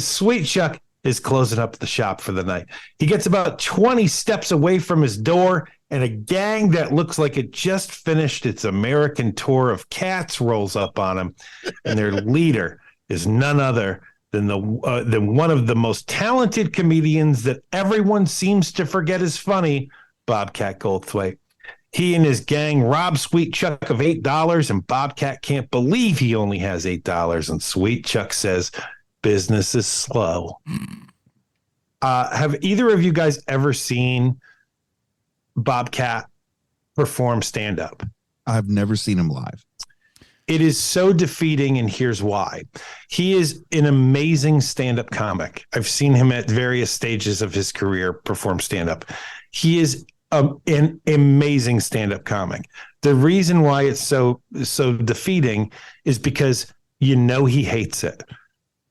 Sweet Chuck is closing up the shop for the night. He gets about 20 steps away from his door, and a gang that looks like it just finished its American tour of Cats rolls up on him, and their leader is none other than one of the most talented comedians that everyone seems to forget is funny, Bobcat Goldthwait. He and his gang rob Sweet Chuck of $8, and Bobcat can't believe he only has $8. And Sweet Chuck says, business is slow. Have either of you guys ever seen Bobcat perform stand-up? I've never seen him live. It is so defeating, and here's why. He is an amazing stand-up comic. I've seen him at various stages of his career perform stand-up. He is an amazing stand-up comic. The reason why it's so defeating is because he hates it.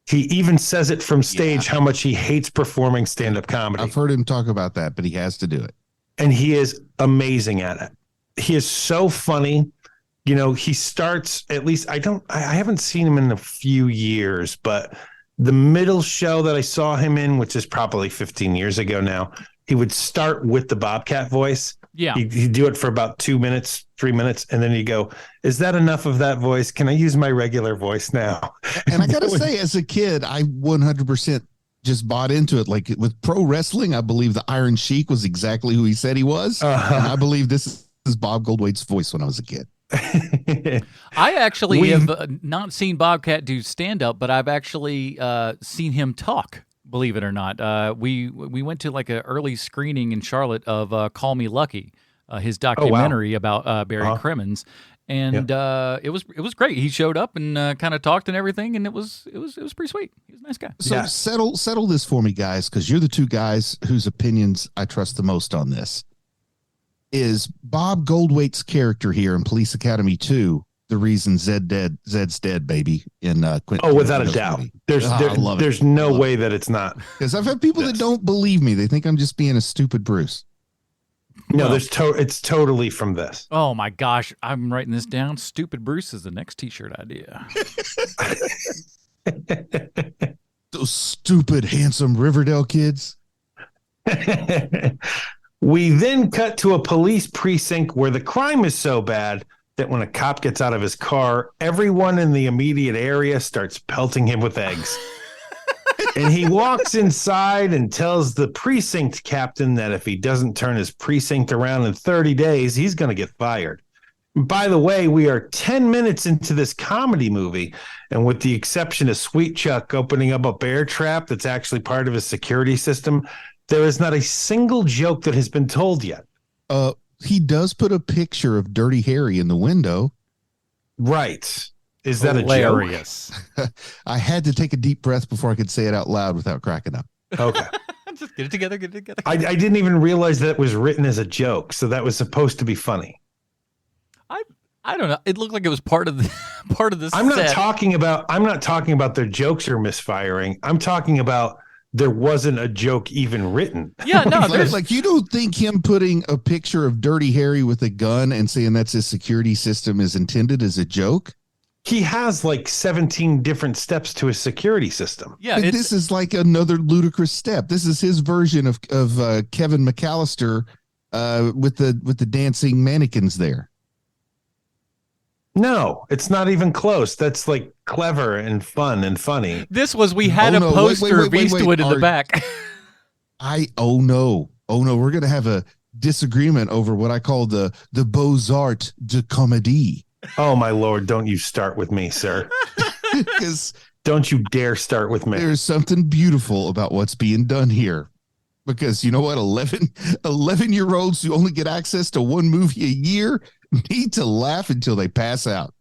He even says it from stage how much he hates performing stand-up comedy. I've heard him talk about that, but he has to do it. And he is amazing at it. He is so funny. He starts, at least I haven't seen him in a few years, but the middle show that I saw him in, which is probably 15 years ago now, he would start with the Bobcat voice. Yeah. He'd do it for about 2 minutes, 3 minutes. And then he'd go, is that enough of that voice? Can I use my regular voice now? And I got to say, as a kid, I 100% just bought into it. Like with pro wrestling, I believe the Iron Sheik was exactly who he said he was. And I believe this is Bob Goldthwait's voice when I was a kid. I actually have not seen Bobcat do stand-up, but I've actually seen him talk. Believe it or not, we went to like an early screening in Charlotte of Call Me Lucky, his documentary about Barry Crimmins, and it was great. He showed up and kind of talked and everything, and it was pretty sweet. He was a nice guy. So settle this for me, guys, because you're the two guys whose opinions I trust the most on this. Is Bob Goldthwait's character here in Police Academy 2 the reason Zed's dead, baby? In Quentin without a doubt. Movie. There's no way that it's not. Because I've had people that don't believe me. They think I'm just being a stupid Bruce. No, it's totally from this. Oh my gosh, I'm writing this down. Stupid Bruce is the next T-shirt idea. Those stupid, handsome Riverdale kids. We then cut to a police precinct where the crime is so bad that when a cop gets out of his car, everyone in the immediate area starts pelting him with eggs. And he walks inside and tells the precinct captain that if he doesn't turn his precinct around in 30 days, he's going to get fired. By the way, we are 10 minutes into this comedy movie, and with the exception of Sweet Chuck opening up a bear trap that's actually part of his security system, there is not a single joke that has been told yet. He does put a picture of Dirty Harry in the window. Right. Is that hilarious? A joke? I had to take a deep breath before I could say it out loud without cracking up. Okay. Just get it together. I didn't even realize that it was written as a joke, so that was supposed to be funny. I don't know. It looked like it was part of this. I'm not talking about their jokes are misfiring. I'm talking about there wasn't a joke even written. Yeah, no, like you don't think him putting a picture of Dirty Harry with a gun and saying that's his security system is intended as a joke? He has like 17 different steps to his security system. Yeah, this is like another ludicrous step. This is his version of Kevin McAllister with the dancing mannequins there. No, it's not even close. That's like clever and fun and funny. This was we had a poster of Eastwood in the back. Oh no, we're gonna have a disagreement over what I call the Beaux-Arts de comédie. Oh my Lord, don't you start with me, sir. Because don't you dare start with me. There's something beautiful about what's being done here. Because you know what? 11-year-olds who only get access to one movie a year need to laugh until they pass out.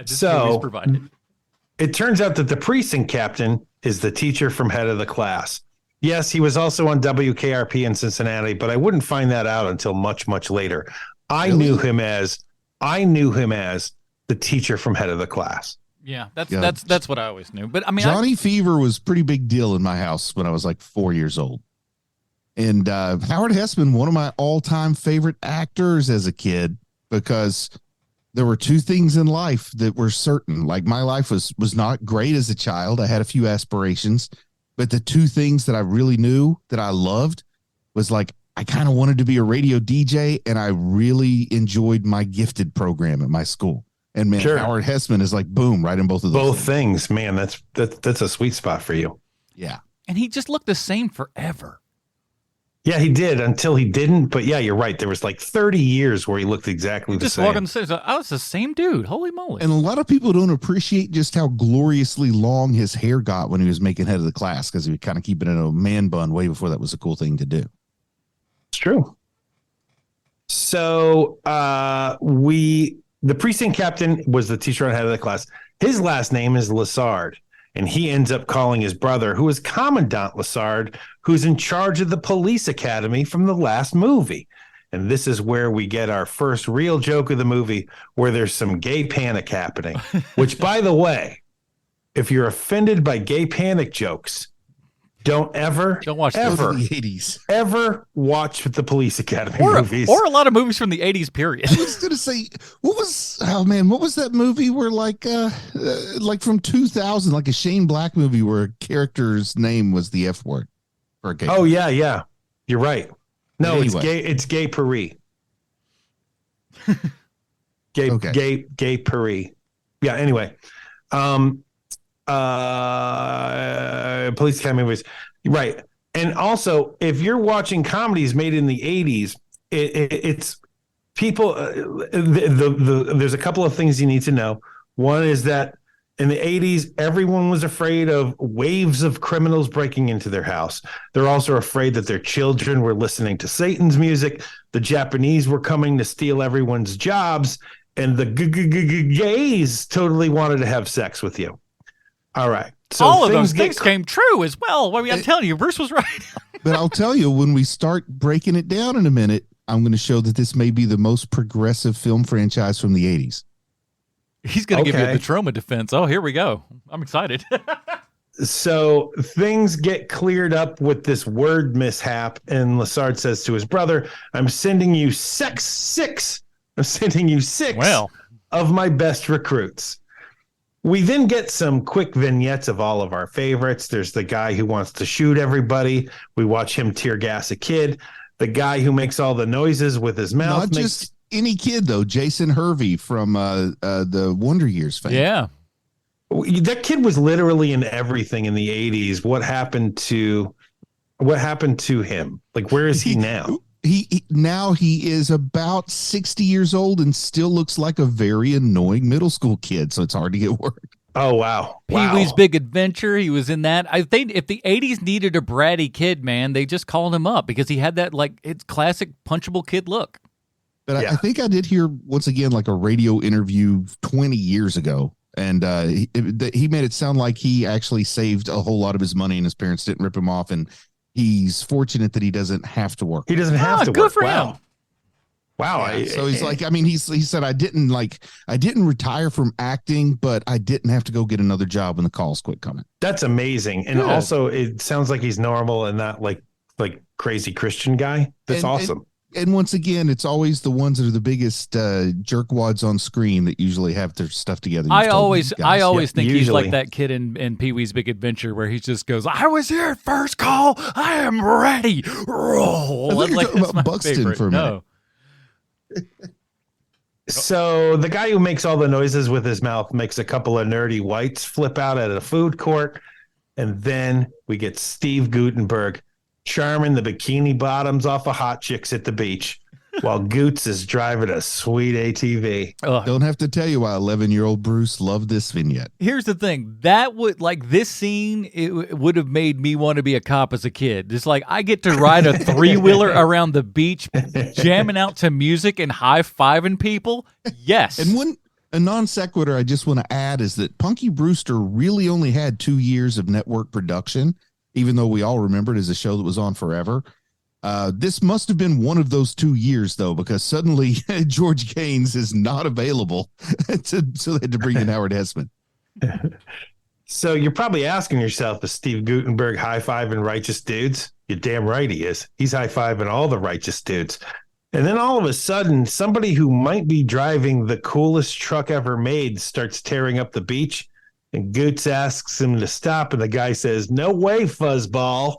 So it turns out that the precinct captain is the teacher from Head of the Class. Yes, he was also on WKRP in Cincinnati, but I wouldn't find that out until much, much later. I knew him as the teacher from Head of the Class. Yeah, that's what I always knew. But I mean, Johnny Fever was a pretty big deal in my house when I was like 4 years old. And Howard Hesseman, one of my all-time favorite actors as a kid, because there were two things in life that were certain. Like my life was not great as a child. I had a few aspirations, but the two things that I really knew that I loved was like I kind of wanted to be a radio DJ, and I really enjoyed my gifted program at my school. And man, sure. Howard Hesseman is like boom, right in both of those. Both things, man. That's a sweet spot for you. Yeah, and he just looked the same forever. Yeah, he did until he didn't. But yeah, you're right. There was like 30 years where he looked exactly the same. Just walking the stairs. I was the same dude. Holy moly. And a lot of people don't appreciate just how gloriously long his hair got when he was making Head of the Class, because he would kind of keep it in a man bun way before that was a cool thing to do. It's true. So the precinct captain was the teacher on Head of the Class. His last name is Lassard. And he ends up calling his brother, who is Commandant Lassard, who's in charge of the police academy from the last movie. And this is where we get our first real joke of the movie, where there's some gay panic happening. Which, by the way, if you're offended by gay panic jokes, don't watch ever the 80s. Ever watch the Police Academy movies. Or a lot of movies from the 80s period. I was going to say, what was that movie where like from 2000, like a Shane Black movie where a character's name was the F word? For a gay yeah. You're right. No, anyway. It's Gay Paris. Gay Paris. Yeah, anyway. Police Academy movies, right? And also, if you're watching comedies made in the 80s, it's people. There's a couple of things you need to know. One is that in the 80s, everyone was afraid of waves of criminals breaking into their house. They're also afraid that their children were listening to Satan's music. The Japanese were coming to steal everyone's jobs, and the gays totally wanted to have sex with you. All right. So all of those things came true as well. I'm telling you, Bruce was right. But I'll tell you, when we start breaking it down in a minute, I'm going to show that this may be the most progressive film franchise from the 80s. He's going to give you the trauma defense. Oh, here we go. I'm excited. So things get cleared up with this word mishap, and Lassard says to his brother, I'm sending you six of my best recruits. We then get some quick vignettes of all of our favorites. There's the guy who wants to shoot everybody. We watch him tear gas a kid. The guy who makes all the noises with his mouth. Not just any kid, though. Jason Hervey from the Wonder Years fame. Yeah. That kid was literally in everything in the 80s. What happened to him? Like, where is he now? He is about 60 years old and still looks like a very annoying middle school kid, so it's hard to get work. Oh, wow. Pee-wee's Big Adventure, he was in that. I think if the 80s needed a bratty kid, man, they just called him up because he had that, like, it's classic punchable kid look. But yeah. I think I did hear, once again, like a radio interview 20 years ago, and he made it sound like he actually saved a whole lot of his money and his parents didn't rip him off, and he's fortunate that he doesn't have to work. He doesn't have to work. Good for him. Wow. Yeah, so he's like, I mean, he said, I didn't retire from acting, but I didn't have to go get another job when the calls quit coming. That's amazing. And also it sounds like he's normal and not like crazy Christian guy. That's awesome. And once again, it's always the ones that are the biggest jerkwads on screen that usually have their stuff together. I always think he's like that kid in Pee-wee's Big Adventure where he just goes, I was here at first call. I am ready. Roll. I think you're talking about Buxton favorite. for a minute. No. So the guy who makes all the noises with his mouth makes a couple of nerdy whites flip out at a food court. And then we get Steve Guttenberg charming the bikini bottoms off of hot chicks at the beach while Goots is driving a sweet ATV. Don't have to tell you why 11-year-old Bruce loved this vignette. Here's the thing. That would, like, this scene, it would have made me want to be a cop as a kid. It's like, I get to ride a three-wheeler around the beach, jamming out to music and high-fiving people. Yes. And a non sequitur I just want to add is that Punky Brewster really only had 2 years of network production, even though we all remember it as a show that was on forever. This must have been one of those 2 years, though, because suddenly George Gaines is not available, so they had to bring in Howard Hessman. So you're probably asking yourself, is Steve Guttenberg high-fiving righteous dudes? You're damn right he is. He's high-fiving all the righteous dudes. And then all of a sudden, somebody who might be driving the coolest truck ever made starts tearing up the beach. And Goots asks him to stop, and the guy says, no way, fuzzball.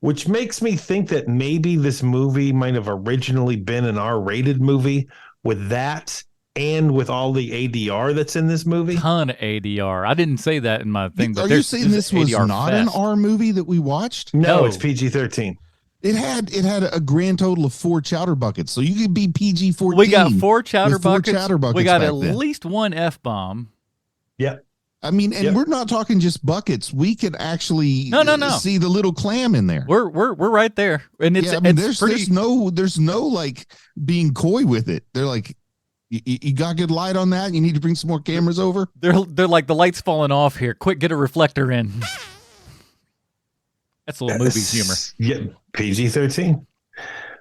Which makes me think that maybe this movie might have originally been an R-rated movie with that and with all the ADR that's in this movie. Ton of ADR. I didn't say that in my thing. But are you saying this was ADR not fest. an R movie that we watched? No, it's PG-13. It had a grand total of 4 chowder buckets, so you could be PG-14. We got 4 chowder buckets. We got at then. least 1 F-bomb. Yep. I mean, and we're not talking just buckets. We could actually see the little clam in there. We're right there, and it's there's no like being coy with it. They're like, you got good light on that. You need to bring some more cameras over. They're like, the light's falling off here. Quick, get a reflector in. That's a little movie humor. Yeah, PG-13.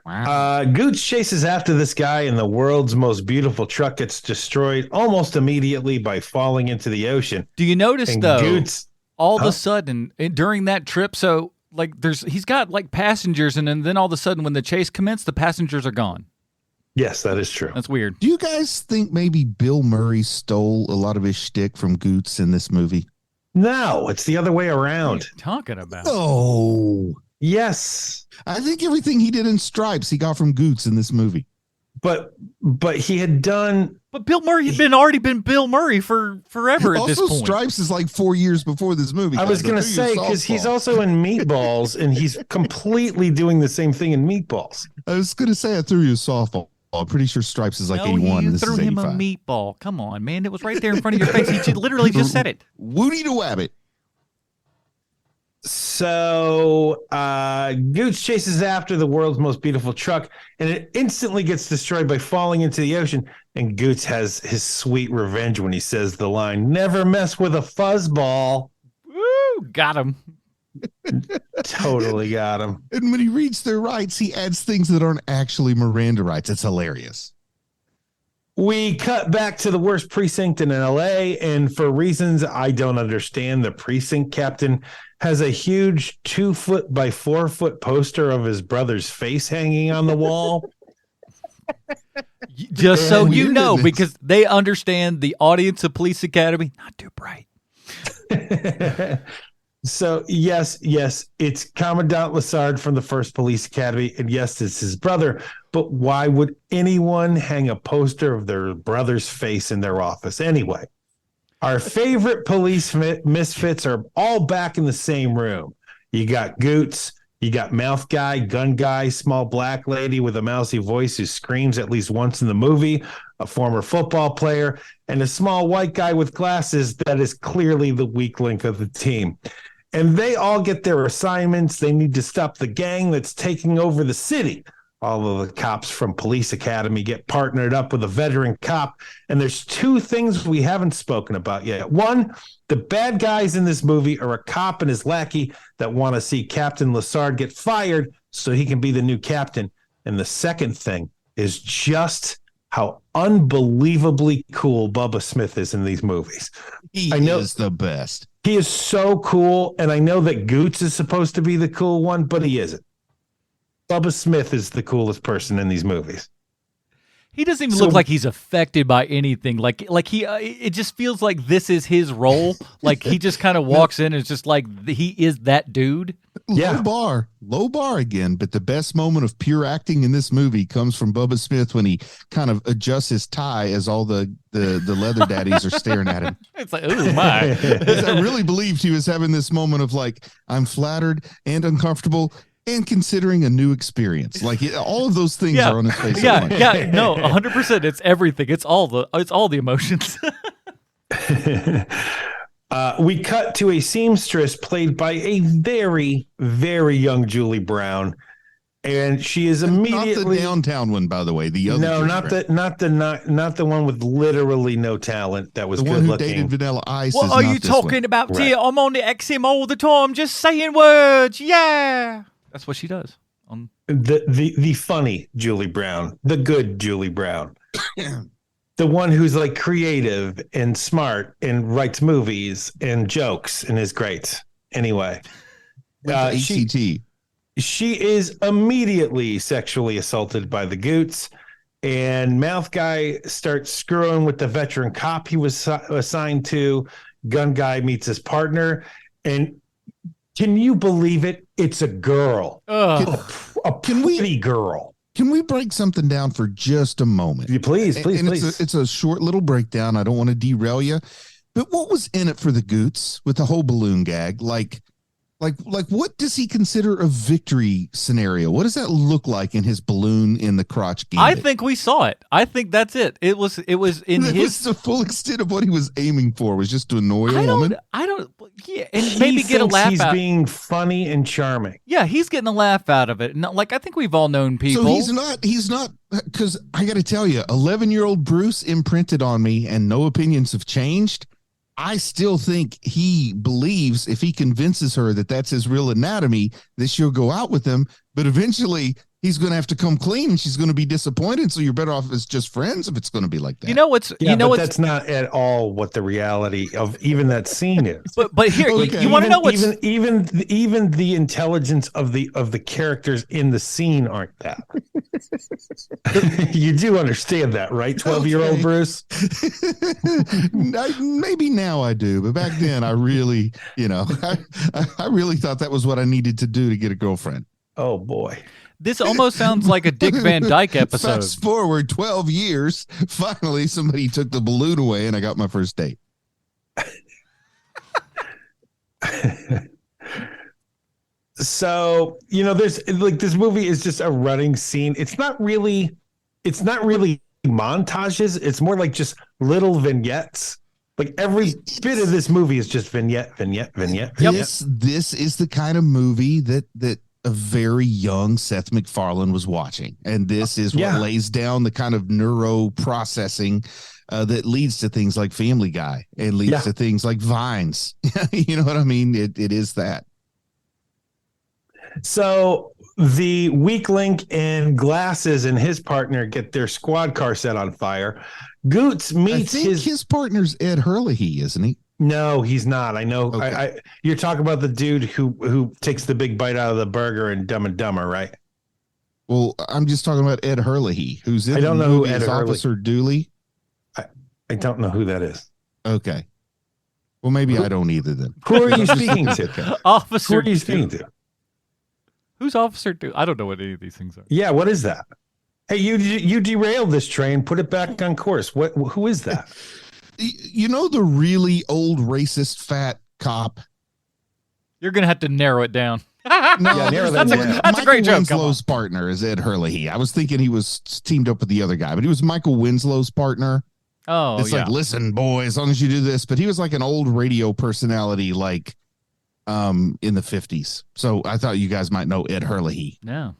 Wow. Goots chases after this guy, and the world's most beautiful truck gets destroyed almost immediately by falling into the ocean. Do you notice, and though, Goots, all of a sudden, during that trip, so, like, he's got, like, passengers, and then all of a sudden, when the chase commenced, the passengers are gone. Yes, that is true. That's weird. Do you guys think maybe Bill Murray stole a lot of his shtick from Goots in this movie? No, it's the other way around. What are you talking about? Oh, yes. I think everything he did in Stripes he got from Goots in this movie. But he had done. But Bill Murray had already been Bill Murray for forever at this point. Also, Stripes is like 4 years before this movie. I was going to say, because he's also in Meatballs, and he's completely doing the same thing in Meatballs. I was going to say I threw you a softball. I'm pretty sure Stripes is like 81. You and this threw is him 85. a meatball. Come on, man. It was right there in front of your face. He literally just said it. Woody to Wabbit. So Goots chases after the world's most beautiful truck, and it instantly gets destroyed by falling into the ocean. And Goots has his sweet revenge when he says the line, never mess with a fuzzball. Woo! Got him. Totally got him. And when he reads their rights, he adds things that aren't actually Miranda rights. It's hilarious. We cut back to the worst precinct in LA, and for reasons I don't understand, the precinct captain has a huge 2-foot by 4-foot poster of his brother's face hanging on the wall. Just so you know, because they understand the audience of Police Academy, not too bright. So, yes, it's Commandant Lassard from the first Police Academy, and yes, it's his brother. But why would anyone hang a poster of their brother's face in their office anyway? Our favorite police misfits are all back in the same room. You got Goots, you got Mouth Guy, Gun Guy, small black lady with a mousy voice who screams at least once in the movie, a former football player, and a small white guy with glasses that is clearly the weak link of the team. And they all get their assignments. They need to stop the gang that's taking over the city. All of the cops from Police Academy get partnered up with a veteran cop. And there's 2 things we haven't spoken about yet. One, the bad guys in this movie are a cop and his lackey that want to see Captain Lassard get fired so he can be the new captain. And the second thing is just how unbelievably cool Bubba Smith is in these movies. He is the best. He is so cool, and I know that Goots is supposed to be the cool one, but he isn't. Bubba Smith is the coolest person in these movies. He doesn't even look like he's affected by anything. Like he, it just feels like this is his role. Like he just kind of walks in and it's just like he is that dude. Yeah. Low bar again. But the best moment of pure acting in this movie comes from Bubba Smith when he kind of adjusts his tie as all the leather daddies are staring at him. It's like, oh my! I really believed he was having this moment of like, I'm flattered and uncomfortable. And considering a new experience, like all of those things are on his face. No, 100%. It's everything. It's all the emotions. We cut to a seamstress played by a very, very young Julie Brown, and she is immediately not the downtown one, by the way. The other not the one with literally no talent. That was the good one who looking. dated Vanilla Ice. What are you talking about here? I'm on the XM all the time, just saying words. Yeah. That's what she does. The funny Julie Brown, the good Julie Brown, the one who's like creative and smart and writes movies and jokes and is great. Anyway, she is immediately sexually assaulted by the Goots, and Mouth Guy starts screwing with the veteran cop he was assigned to. Gun Guy meets his partner, and can you believe it? It's a girl. A pretty girl. Can we break something down for just a moment? Please. It's a short little breakdown. I don't want to derail you. But what was in it for the Goots with the whole balloon gag? Like what does he consider a victory scenario? What does that look like in his balloon in the crotch gambit? I think we saw it. I think that's it. It was in his. Was the full extent of what he was aiming for was just to annoy a woman. Yeah, and maybe get a laugh he's out. Being funny and charming. Yeah, he's getting a laugh out of it. No, like I think we've all known people. So he's not because I got to tell you, 11-year-old Bruce imprinted on me, and no opinions have changed. I still think he believes if he convinces her that that's his real anatomy, that she'll go out with him. But eventually he's going to have to come clean and she's going to be disappointed. So you're better off as just friends if it's going to be like that. That's not at all what the reality of even that scene is. But here, you want to know what's even the intelligence of the characters in the scene aren't that. You do understand that, right? 12-year-old Bruce? Maybe now I do, but back then I really, I really thought that was what I needed to do to get a girlfriend. Oh boy. This almost sounds like a Dick Van Dyke episode. Fast forward 12 years, finally somebody took the balloon away and I got my first date. So, there's like this movie is just a running scene. It's not really montages. It's more like just little vignettes. Like every bit of this movie is just vignette. This is the kind of movie that a very young Seth MacFarlane was watching. And this is what lays down the kind of neuro processing that leads to things like Family Guy and leads to things like Vines. You know what I mean? It is that. So the weak link in Glasses and his partner get their squad car set on fire. Goots meets his partner's Ed Hurley, isn't he? No, he's not. I know. Okay. You're talking about the dude who takes the big bite out of the burger in Dumb and Dumber, right? Well, I'm just talking about Ed Hurley, who's in I don't the know movie who Ed as Hurley. Officer Dooley. I don't know who that is. Okay. Well, maybe I don't either then. Who are you speaking to? Officer. Who are you speaking to? Who's Officer Dooley? I don't know what any of these things are. Yeah, what is that? Hey, you derailed this train. Put it back on course. Who is that? You know the really old racist fat cop? You're going to have to narrow it down. Narrow that's a great joke. Winslow's partner is Ed Hurley. I was thinking he was teamed up with the other guy, but he was Michael Winslow's partner. Oh, it's like, listen, boy, as long as you do this. But he was like an old radio personality, like in the 50s. So I thought you guys might know Ed Hurley. No.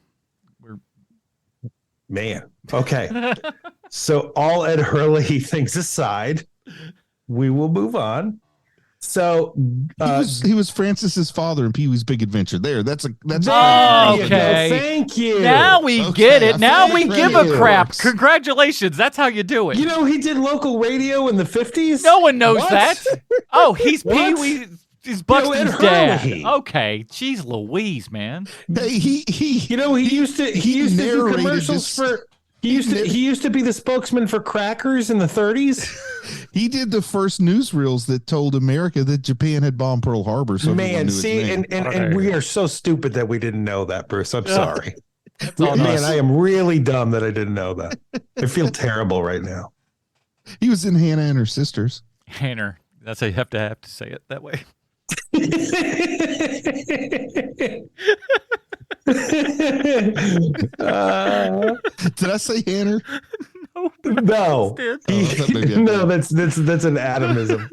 Man. Okay. So all Ed Hurley things aside, we will move on. So he was Francis's father in Pee Wee's Big Adventure. That's okay. Thank you. Now we get it. Now we give a crap. Works. Congratulations. That's how you do it. You know, he did local radio in the 50s. No one knows What? that. Oh, he's What? Pee Wee. He's Buxton's Ed dad. Hurley. Okay, jeez Louise, man. Hey, he used to do narrated commercials this- for. He used to be the spokesman for crackers in the 30s. He did the first newsreels that told America that Japan had bombed Pearl Harbor. So Man, see, and we are so stupid that we didn't know that, Bruce. I'm sorry. Man, I am really dumb that I didn't know that. I feel terrible right now. He was in Hannah and Her Sisters. Hannah. That's how you have to say it that way. Did I say Hannah? No, no, that's an atomism.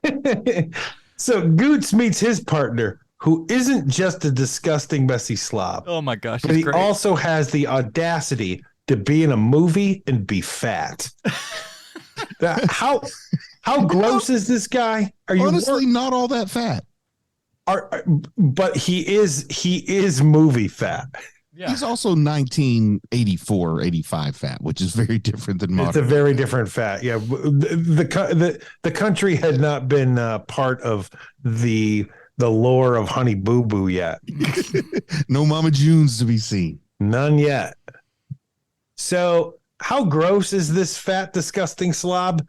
Okay. So Goots meets his partner, who isn't just a disgusting, messy slob. Oh my gosh, but he great. also has the audacity to be in a movie and be fat. How gross is this guy? Are you honestly not all that fat? But he is movie fat. Yeah. He's also 1984, 85 fat, which is very different than modern. It's a very different fat. Yeah, the country had not been part of the lore of Honey Boo Boo yet. No Mama Junes to be seen. None yet. So, how gross is this fat, disgusting slob?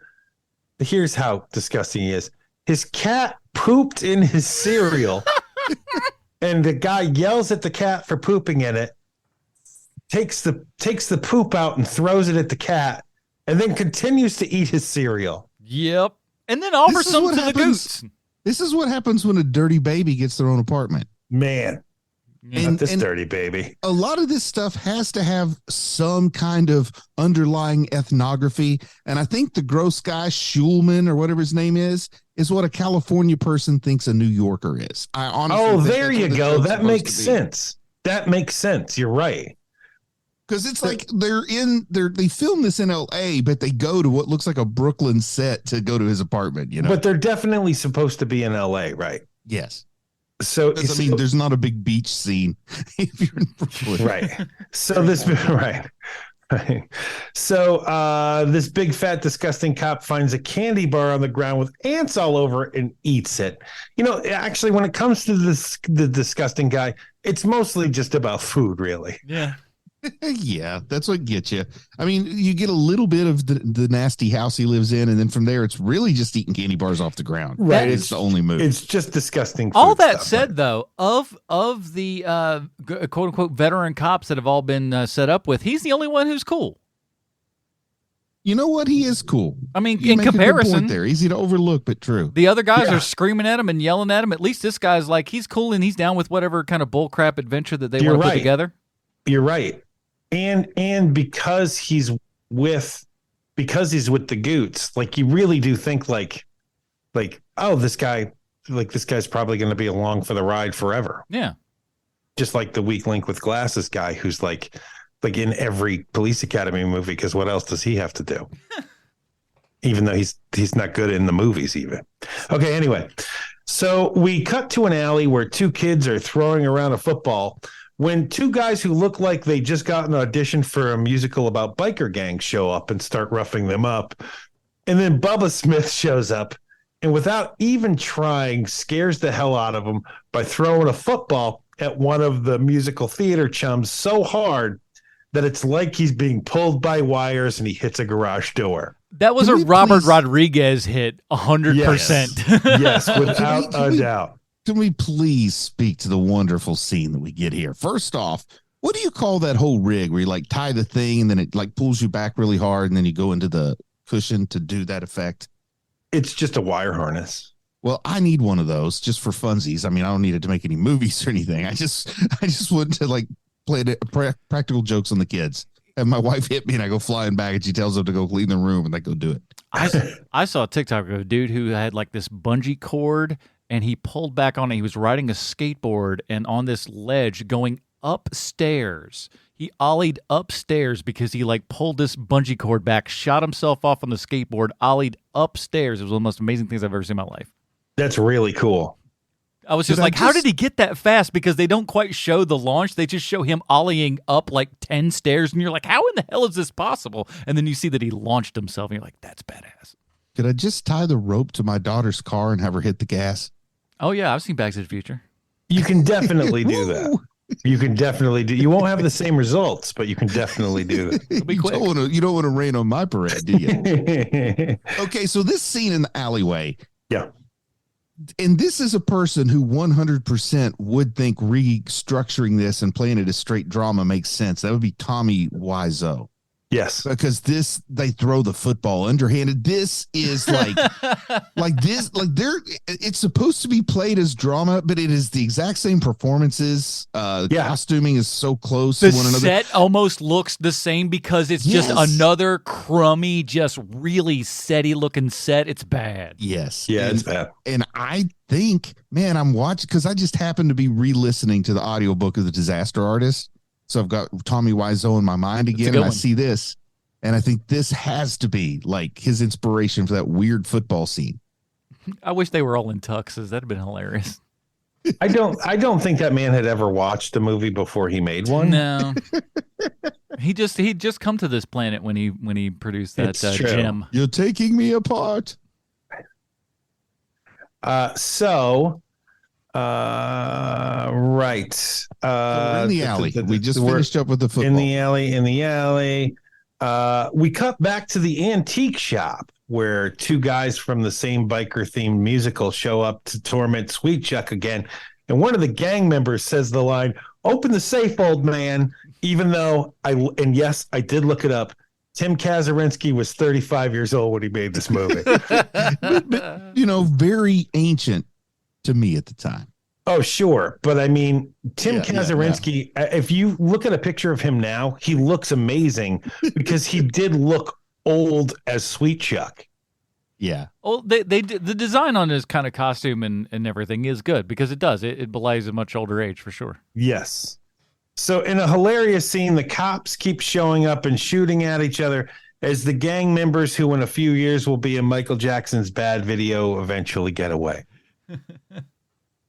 Here's how disgusting he is. His cat pooped in his cereal, and the guy yells at the cat for pooping in it, takes the poop out and throws it at the cat, and then continues to eat his cereal. Yep. And then offers some to the Goots. This is what happens when a dirty baby gets their own apartment. Man. Not this dirty baby. A lot of this stuff has to have some kind of underlying ethnography. And I think the gross guy, Schulman or whatever his name is what a California person thinks a New Yorker is. I honestly there you go. That makes sense. That makes sense. You're right. Because it's like they film this in LA, but they go to what looks like a Brooklyn set to go to his apartment, you know. But they're definitely supposed to be in LA, right? Yes. So I mean, there's not a big beach scene if you're in Brooklyn. Right. So right. So this big fat disgusting cop finds a candy bar on the ground with ants all over it and eats it. You know, actually, when it comes to the disgusting guy, it's mostly just about food, really. Yeah. Yeah, that's what gets you. I mean, you get a little bit of the nasty house he lives in, and then from there, it's really just eating candy bars off the ground. Right, it's the only move. It's just disgusting. All that said, though, of the quote unquote veteran cops that have all been set up with, he's the only one who's cool. You know what? He is cool. I mean, you in comparison, there easy to overlook, but true. The other guys are screaming at him and yelling at him. At least this guy's like he's cool and he's down with whatever kind of bullcrap adventure that they want to put together. You're right. And because he's with the Goots, like you really do think like oh, this guy's probably going to be along for the ride forever. Yeah, just like the weak link with glasses guy who's like in every Police Academy movie, because what else does he have to do? Even though he's not good in the movies even. Okay, anyway, so we cut to an alley where two kids are throwing around a football when two guys who look like they just got an audition for a musical about biker gangs show up and start roughing them up. And then Bubba Smith shows up and without even trying scares the hell out of them by throwing a football at one of the musical theater chums so hard that it's like he's being pulled by wires and he hits a garage door. That was a Robert Rodriguez hit, 100%. Yes, without a doubt. Can we please speak to the wonderful scene that we get here? First off, what do you call that whole rig where you like tie the thing and then it like pulls you back really hard and then you go into the cushion to do that effect? It's just a wire harness. Well, I need one of those just for funsies. I mean, I don't need it to make any movies or anything. I just want to like play practical jokes on the kids. And my wife hit me and I go flying back and she tells them to go clean the room and they go do it. I saw a TikTok of a dude who had like this bungee cord and he pulled back on it. He was riding a skateboard and on this ledge going upstairs. He ollied upstairs because he like pulled this bungee cord back, shot himself off on the skateboard, ollied upstairs. It was one of the most amazing things I've ever seen in my life. That's really cool. I was just how did he get that fast? Because they don't quite show the launch. They just show him ollieing up like 10 stairs. And you're like, how in the hell is this possible? And then you see that he launched himself. And you're like, that's badass. Could I just tie the rope to my daughter's car and have her hit the gas? Oh, yeah. I've seen Back to the Future. You can definitely do that. You can definitely do. You won't have the same results, but you can definitely do that. It'll be quick. You don't want to rain on my parade, do you? Okay, so this scene in the alleyway. Yeah. And this is a person who 100% would think restructuring this and playing it as straight drama makes sense. That would be Tommy Wiseau. Yes. Because they throw the football underhanded. This is it's supposed to be played as drama, but it is the exact same performances. Costuming is so close to one another. The set almost looks the same because it's just another crummy, just really setty looking set. It's bad. Yes. Yeah, it's bad. And I think, man, I'm watching because I just happened to be re-listening to the audiobook of The Disaster Artist. So I've got Tommy Wiseau in my mind again, and I see this, and I think this has to be like his inspiration for that weird football scene. I wish they were all in tuxes. That'd have been hilarious. I don't think that man had ever watched a movie before he made one. No. He'd just come to this planet when he produced that gem. You're taking me apart. Right. We're in the alley. We just finished up with the football. In the alley. We cut back to the antique shop where two guys from the same biker-themed musical show up to torment Sweet Chuck again. And one of the gang members says the line, "Open the safe, old man," even though I did look it up. Tim Kazurinsky was 35 years old when he made this movie. but, very ancient to me at the time. Oh, sure. But I mean, Tim Kazurinsky, if you look at a picture of him now, he looks amazing because he did look old as Sweet Chuck. Yeah. Well, the design on his kind of costume and everything is good because it does. It belies a much older age for sure. Yes. So in a hilarious scene, the cops keep showing up and shooting at each other as the gang members who in a few years will be in Michael Jackson's Bad video eventually get away.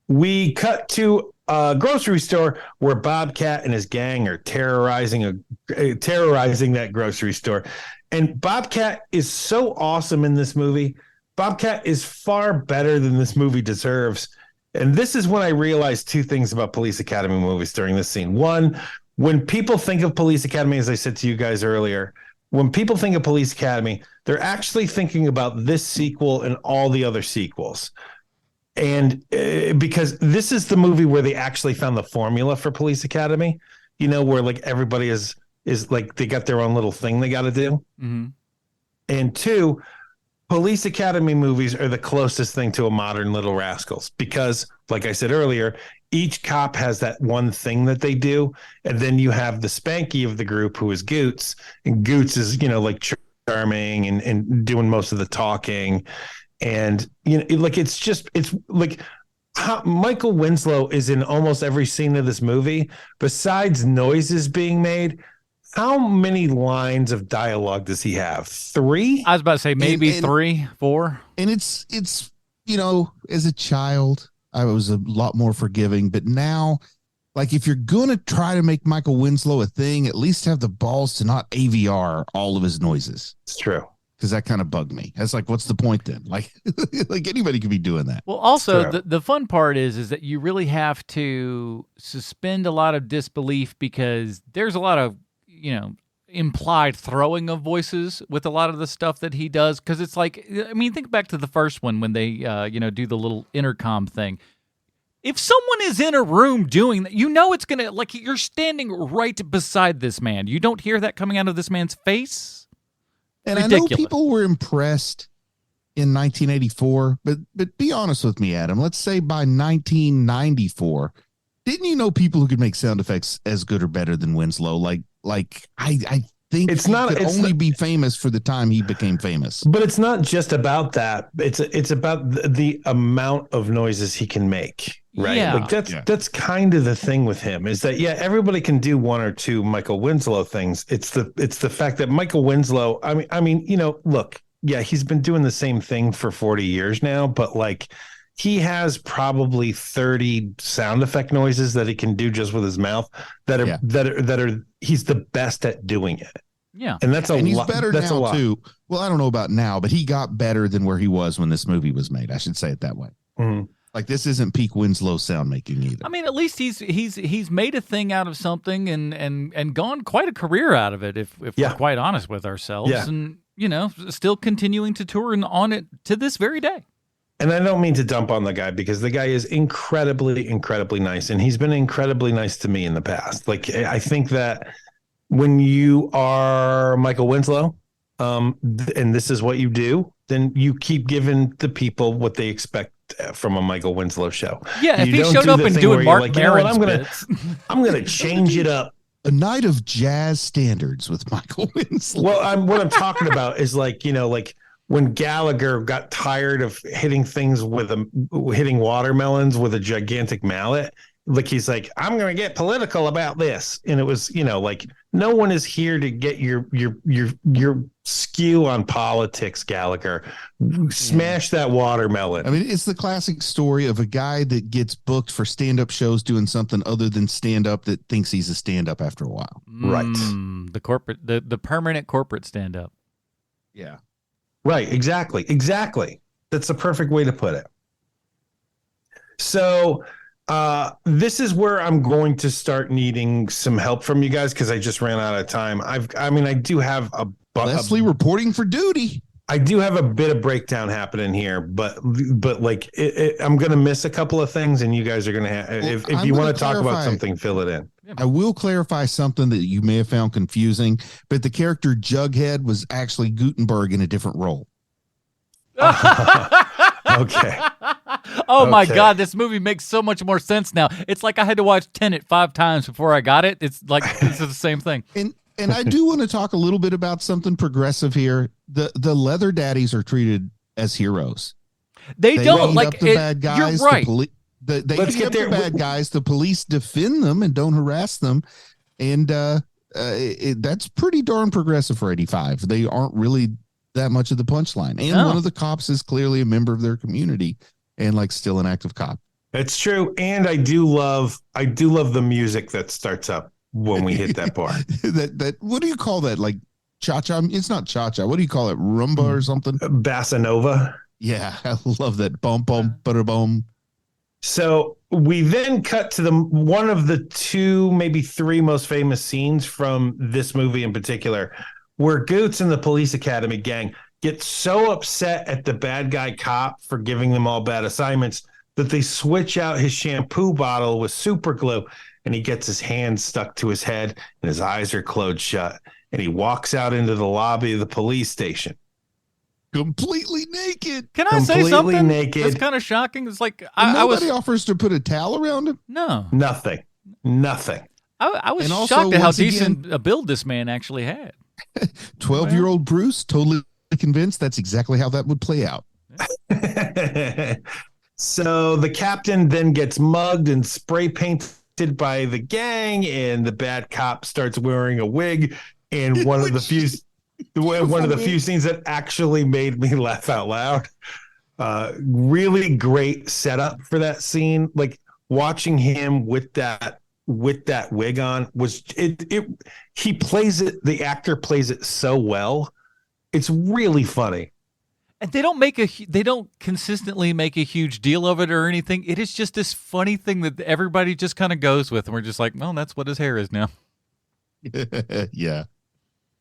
We cut to a grocery store where Bobcat and his gang are terrorizing that grocery store. And Bobcat is so awesome in this movie. Bobcat is far better than this movie deserves. And this is when I realized two things about Police Academy movies during this scene. One, when people think of Police Academy, as I said to you guys earlier, when people think of Police Academy, they're actually thinking about this sequel and all the other sequels. And because this is the movie where they actually found the formula for Police Academy, where like everybody is like they got their own little thing they got to do. Mm-hmm. And two, Police Academy movies are the closest thing to a modern Little Rascals because, like I said earlier, each cop has that one thing that they do. And then you have the Spanky of the group who is Goots. And Goots is, like charming and doing most of the talking. And it's like Michael Winslow is in almost every scene of this movie. Besides noises being made, how many lines of dialogue does he have? 3? I was about to say maybe 3, 4. And it's as a child, I was a lot more forgiving. But now, like if you're gonna try to make Michael Winslow a thing, at least have the balls to not AVR all of his noises. It's true. Because that kind of bugged me. That's like, what's the point then? Like anybody could be doing that. Well, also the fun part is that you really have to suspend a lot of disbelief because there's a lot of implied throwing of voices with a lot of the stuff that he does. Because it's like, I mean, think back to the first one when they do the little intercom thing. If someone is in a room doing that, it's gonna like you're standing right beside this man. You don't hear that coming out of this man's face. And ridiculous. I know people were impressed in 1984, but be honest with me, Adam. Let's say by 1994, didn't you know people who could make sound effects as good or better than Winslow? Like I think It's he not- could it's only not- be famous for the time he became famous. But it's not just about that. It's about the amount of noises he can make, right? Yeah. Like that's kind of the thing with him is that everybody can do one or two Michael Winslow things. It's the fact that Michael Winslow, I mean, look, he's been doing the same thing for 40 years now, but like he has probably 30 sound effect noises that he can do just with his mouth that are he's the best at doing it. Yeah. And that's a lot. And he's better That's a now lot. too. Well, I don't know about now, but he got better than where he was when this movie was made. I should say it that way. Mhm. Like this isn't peak Winslow sound making either. I mean, at least he's made a thing out of something and gone quite a career out of it. If we're quite honest with ourselves, and still continuing to tour and on it to this very day. And I don't mean to dump on the guy because the guy is incredibly, incredibly nice. And he's been incredibly nice to me in the past. Like, I think that when you are Michael Winslow, and this is what you do, then you keep giving the people what they expect from a Michael Winslow show. Yeah, if You he don't showed do up the and thing doing where you're Mark like, you know what, Maron's I'm gonna change it up. A night of jazz standards with Michael Winslow. Well, what I'm talking about is like when Gallagher got tired of hitting things hitting watermelons with a gigantic mallet, like he's like, I'm going to get political about this. And it was, like, no one is here to get your skew on politics, Gallagher. Smash that watermelon. I mean, it's the classic story of a guy that gets booked for stand-up shows doing something other than stand-up that thinks he's a stand-up after a while. Right. The permanent corporate stand-up. Yeah. Right. Exactly. That's the perfect way to put it. So this is where I'm going to start needing some help from you guys because I just ran out of time. I do have Leslie reporting for duty. I do have a bit of breakdown happening here, but like I'm going to miss a couple of things, and you guys are going to have. If you want to talk about something, fill it in. I will clarify something that you may have found confusing, but the character Jughead was actually Gutenberg in a different role. Okay. Oh my God, this movie makes so much more sense now. It's like I had to watch Tenet 5 times before I got it. It's like this is the same thing. And I do want to talk a little bit about something progressive here. The leather daddies are treated as heroes. They don't beat like up the bad guys. You're right. They beat up the bad guys. The police defend them and don't harass them. And that's pretty darn progressive for 85. They aren't really that much of the punchline. And one of the cops is clearly a member of their community and like still an active cop. It's true. And I do love the music that starts up when we hit that part. that what do you call that? Like cha-cha? It's not cha-cha. What do you call it? Rumba or something? Bossa Nova. Yeah, I love that. Bum bum butter bum. So we then cut to one of the 2, maybe 3 most famous scenes from this movie in particular, where Goots and the police academy gang get so upset at the bad guy cop for giving them all bad assignments that they switch out his shampoo bottle with super glue, and he gets his hand stuck to his head and his eyes are closed shut, and he walks out into the lobby of the police station. Completely naked. Can I say something? Naked. That's kind of shocking. It's like nobody offers to put a towel around him. No, nothing. I was And also, shocked at how once again- decent a build this man actually had. 12-year-old Bruce totally convinced that's exactly how that would play out. So the captain then gets mugged and spray painted by the gang, and the bad cop starts wearing a wig. And one of the few scenes that actually made me laugh out loud. Really great setup for that scene. Like watching him with that wig on was he plays it. The actor plays it so well. It's really funny. And they don't consistently make a huge deal of it or anything. It is just this funny thing that everybody just kind of goes with, and we're just like, well, that's what his hair is now. Yeah.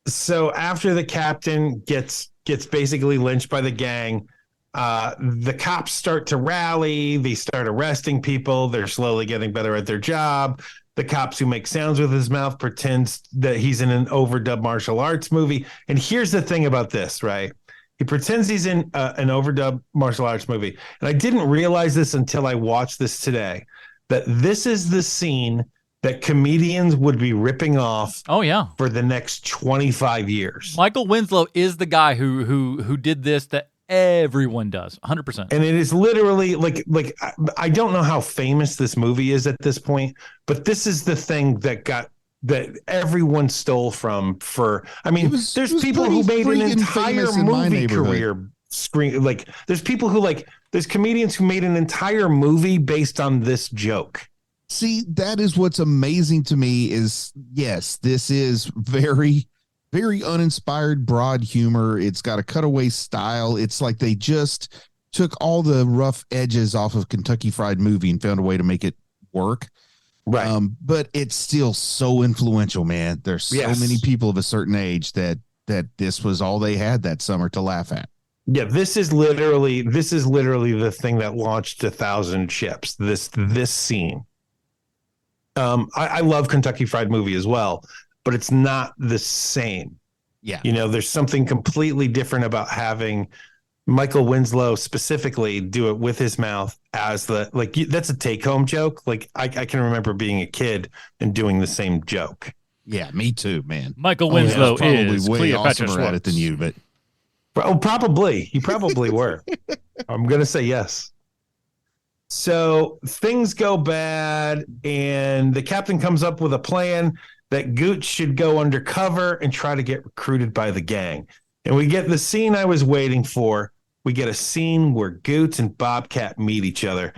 So after the captain gets basically lynched by the gang, the cops start to rally. They start arresting people. They're slowly getting better at their job. The cops who make sounds with his mouth pretends that he's in an overdub martial arts movie. And here's the thing about this, right? He pretends he's in an overdub martial arts movie. And I didn't realize this until I watched this today, that this is the scene that comedians would be ripping off Oh yeah. for the next 25 years. Michael Winslow is the guy who did this that everyone does. 100%. And it is literally like I don't know how famous this movie is at this point, but this is the thing that everyone stole from for. I mean, there's people who made an entire movie career screen. Like there's people who there's comedians who made an entire movie based on this joke. See, that is what's amazing to me is, yes, this is very, very uninspired, broad humor. It's got a cutaway style. It's like they just took all the rough edges off of Kentucky Fried Movie and found a way to make it work. Right. But it's still so influential, man. There's so many people of a certain age that this was all they had that summer to laugh at. Yeah, this is literally the thing that launched 1,000 ships. This scene. I love Kentucky Fried Movie as well, but it's not the same. Yeah. There's something completely different about having Michael Winslow specifically do it with his mouth as that's a take-home joke. Like I can remember being a kid and doing the same joke. Yeah, me too, man. Michael Winslow probably is way Cleopatra awesomer at it than you, but probably. You probably were. I'm going to say yes. So things go bad, and the captain comes up with a plan that Gooch should go undercover and try to get recruited by the gang. And we get the scene I was waiting for. We get a scene where Gooch and Bobcat meet each other,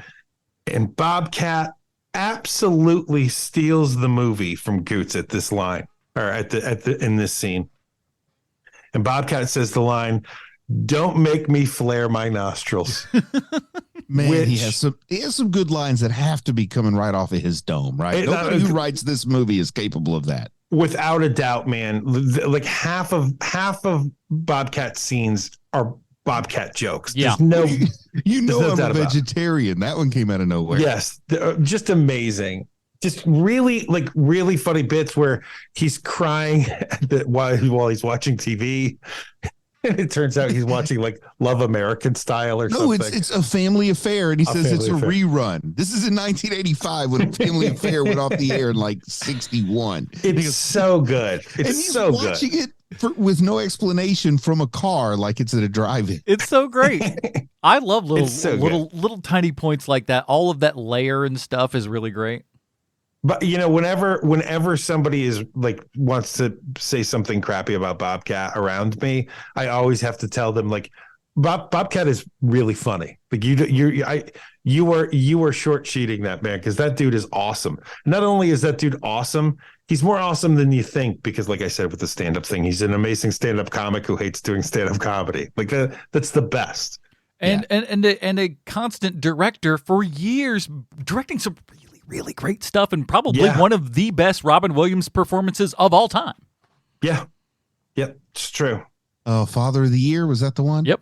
and Bobcat absolutely steals the movie from Gooch at this line, or in this scene. And Bobcat says the line, "Don't make me flare my nostrils." Man, he has some good lines that have to be coming right off of his dome, right? Nobody who writes this movie is capable of that. Without a doubt, man. Like half of Bobcat's scenes are Bobcat jokes. Yeah. You know I'm a vegetarian. That one came out of nowhere. Yes, just amazing. Just really funny bits where he's crying while he's watching TV. And it turns out he's watching Love American Style or something. No, it's a family affair, and he says it's a rerun. This is in 1985 when a family affair went off the air in 61. It's so good. It's so good. Watching it with no explanation from a car like it's at a drive-in. It's so great. I love little tiny points like that. All of that layer and stuff is really great. But whenever somebody is wants to say something crappy about Bobcat around me, I always have to tell them Bobcat is really funny. You are short sheeting that man, because that dude is awesome. Not only is that dude awesome, he's more awesome than you think, because like I said with the stand-up thing, he's an amazing stand-up comic who hates doing stand-up comedy. That's the best. And a constant director for years, directing some really great stuff, and probably one of the best Robin Williams performances of all time. Yeah. Yep. It's true. Oh, Father of the Year, was that the one? Yep.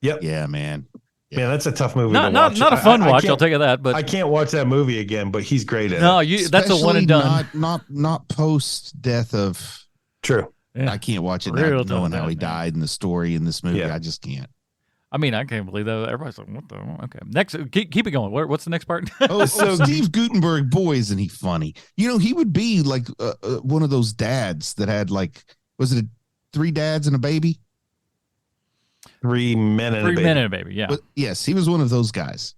Yeah, man. Yeah. Man, that's a tough movie to watch. Not a fun watch, I'll tell you that. But I can't watch that movie again, but he's great at it. That's a one and done. Not post death of. True. Yeah. I can't watch it now, knowing how he died in the story in this movie. Yeah. I just can't. I mean, I can't believe that. Everybody's like, what the? Okay. Next, keep it going. What's the next part? So Steve Guttenberg, boy, isn't he funny? He would be like one of those dads that had was it 3 dads and a baby? 3 men and a baby. 3 men and a baby, yeah. But yes, he was one of those guys.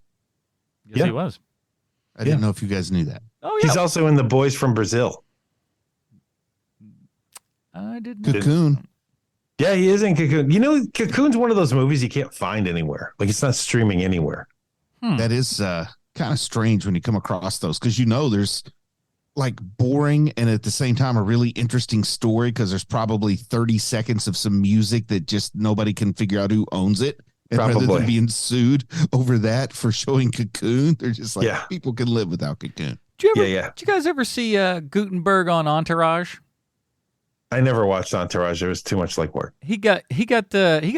Yes, he was. I didn't know if you guys knew that. Oh, yeah. He's also in The Boys from Brazil. I didn't know. Cocoon. Yeah, he is in Cocoon. Cocoon's one of those movies you can't find anywhere. It's not streaming anywhere. That is kind of strange when you come across those, because there's boring and at the same time a really interesting story, because there's probably 30 seconds of some music that just nobody can figure out who owns it. And rather than being sued over that for showing Cocoon, they're just people can live without Cocoon. Did you guys ever see Guttenberg on Entourage? I never watched Entourage. It was too much work. He got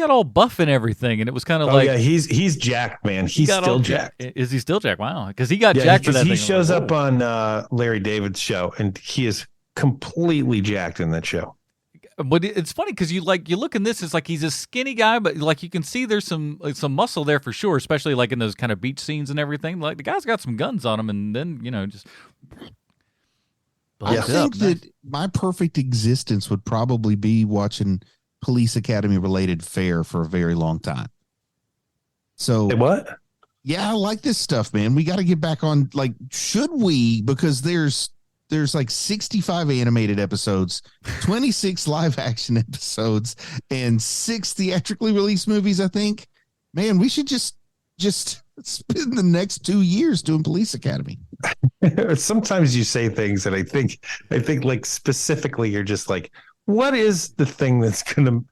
all buff and everything, and it was kind of he's jacked, man. He's still jacked. Is he still jacked? Wow, because he got jacked for that. He shows up on Larry David's show, and he is completely jacked in that show. But it's funny because you look in this, it's he's a skinny guy, but you can see there's some muscle there for sure, especially in those kind of beach scenes and everything. The guy's got some guns on him, and then just. I think that my perfect existence would probably be watching Police Academy related fare for a very long time. So what? Yeah, I like this stuff, man. We got to get back on. Like, should we? Because there's like 65 animated episodes, 26 live action episodes, and 6 theatrically released movies. I think, man, we should just spend the next 2 years doing Police Academy. Sometimes you say things and I think like specifically you're just like, what is the thing that's gonna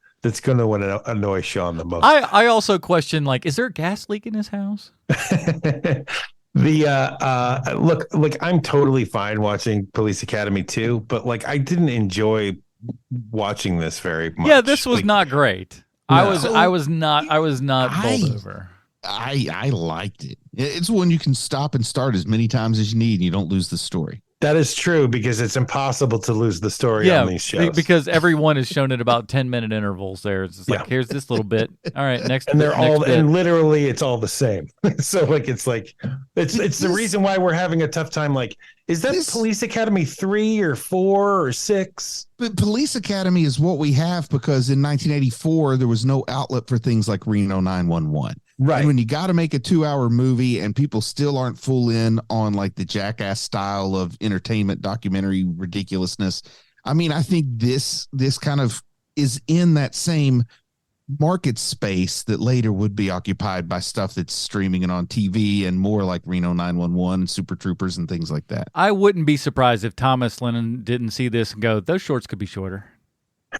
annoy Sean the most? I also question, like, is there a gas leak in his house? Look, I'm totally fine watching Police Academy 2, but like I didn't enjoy watching this very much. Yeah, this was not great. No. I was not bowled over. I liked it. It's one you can stop and start as many times as you need, and you don't lose the story. That is true, because it's impossible to lose the story on these shows. Because everyone is shown at about 10-minute intervals there. It's just like, here's this little bit. All right, next. And they're all, bit. and literally it's all the same. So like, it's the reason why we're having a tough time. Like, is that Police Academy 3 or 4 or 6? But Police Academy is what we have because in 1984, there was no outlet for things like Reno 911. Right. And when you got to make a 2-hour movie and people still aren't full in on like the Jackass style of entertainment documentary ridiculousness. I mean, I think this kind of is in that same market space that later would be occupied by stuff that's streaming and on TV and more like Reno 911, Super Troopers and things like that. I wouldn't be surprised if Thomas Lennon didn't see this and go, those shorts could be shorter.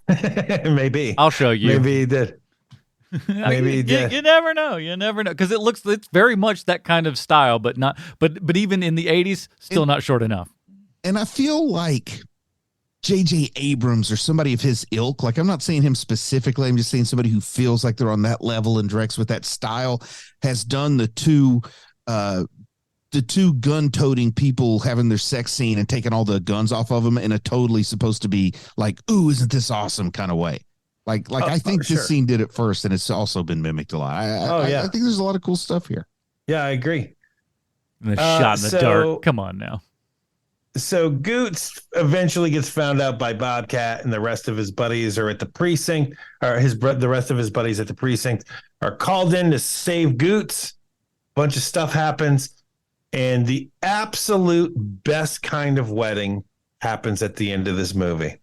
Maybe. I'll show you. Maybe he did. Maybe you never know. You never know, because it's very much that kind of style, but not. But even in the 80s, still not short enough. And I feel like J.J. Abrams or somebody of his ilk, like I'm not saying him specifically, I'm just saying somebody who feels like they're on that level and directs with that style, has done the two gun-toting people having their sex scene and taking all the guns off of them in a totally supposed to be like, ooh, isn't this awesome kind of way. Like I think this scene did it first, and it's also been mimicked a lot. I think there's a lot of cool stuff here. Yeah, I agree. And the shot in the dark. Come on now. So Goots eventually gets found out by Bobcat, and the rest of his buddies are at the precinct, or the rest of his buddies at the precinct are called in to save Goots. Bunch of stuff happens, and the absolute best kind of wedding happens at the end of this movie.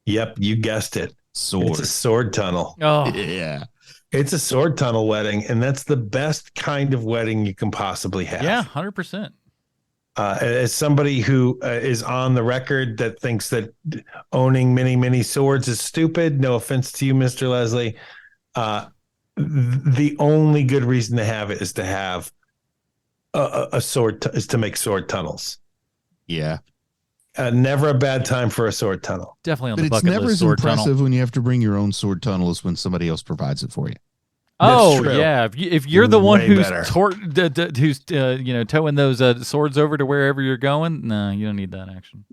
Yep, you guessed it. It's a sword tunnel. Oh, yeah. It's a sword tunnel wedding, and that's the best kind of wedding you can possibly have. Yeah, 100%. As somebody who is on the record that thinks that owning many, many swords is stupid, no offense to you, Mr. Leslie, the only good reason to have it is to have a sword, is to make sword tunnels. Yeah. Never a bad time for a sword tunnel. Definitely on but the bucket list. It's never as sword impressive tunnel. when you have to bring your own sword tunnel as when somebody else provides it for you. Oh yeah, if you're the one who's towing those swords over to wherever you're going, no, you don't need that action.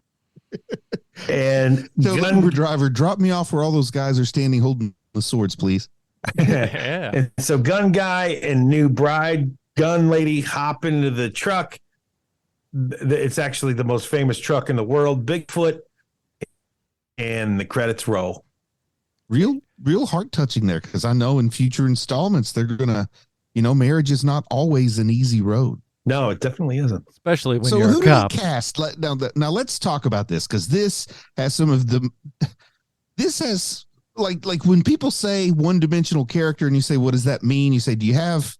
And tell the Uber driver, drop me off where all those guys are standing holding the swords, please. Yeah. And so gun guy and new bride gun lady hop into the truck. It's actually the most famous truck in the world, Bigfoot, and the credits roll. Real heart touching there, because I know in future installments they're gonna, marriage is not always an easy road. No, it definitely isn't, especially when so you're who a cop. Do we cast? Now let's talk about this, because this has some of the. This has like when people say one-dimensional character, and you say, what does that mean? You say, do you have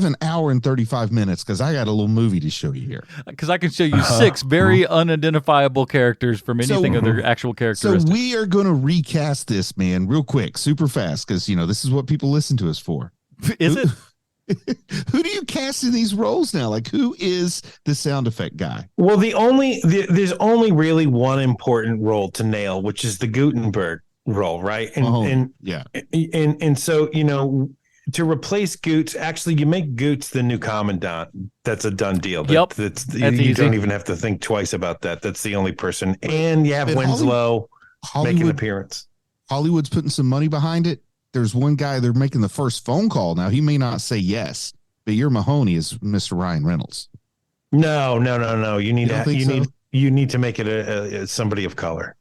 an hour and 35 minutes? Because I got a little movie to show you here. Because I can show you 6 very unidentifiable characters from anything of their actual characteristics. So we are going to recast this, man, real quick, super fast, because, this is what people listen to us for. Is it? Who do you cast in these roles now? Like, who is the sound effect guy? Well, there's only really one important role to nail, which is the Gutenberg role, right? And so, to replace Goots, actually, you make Goots the new commandant. That's a done deal. Yep. You don't even have to think twice about that. That's the only person. And you have Winslow make an appearance. Hollywood's putting some money behind it. There's one guy, they're making the first phone call. Now, he may not say yes, but your Mahoney is Mr. Ryan Reynolds. No. You need you need to make it a somebody of color.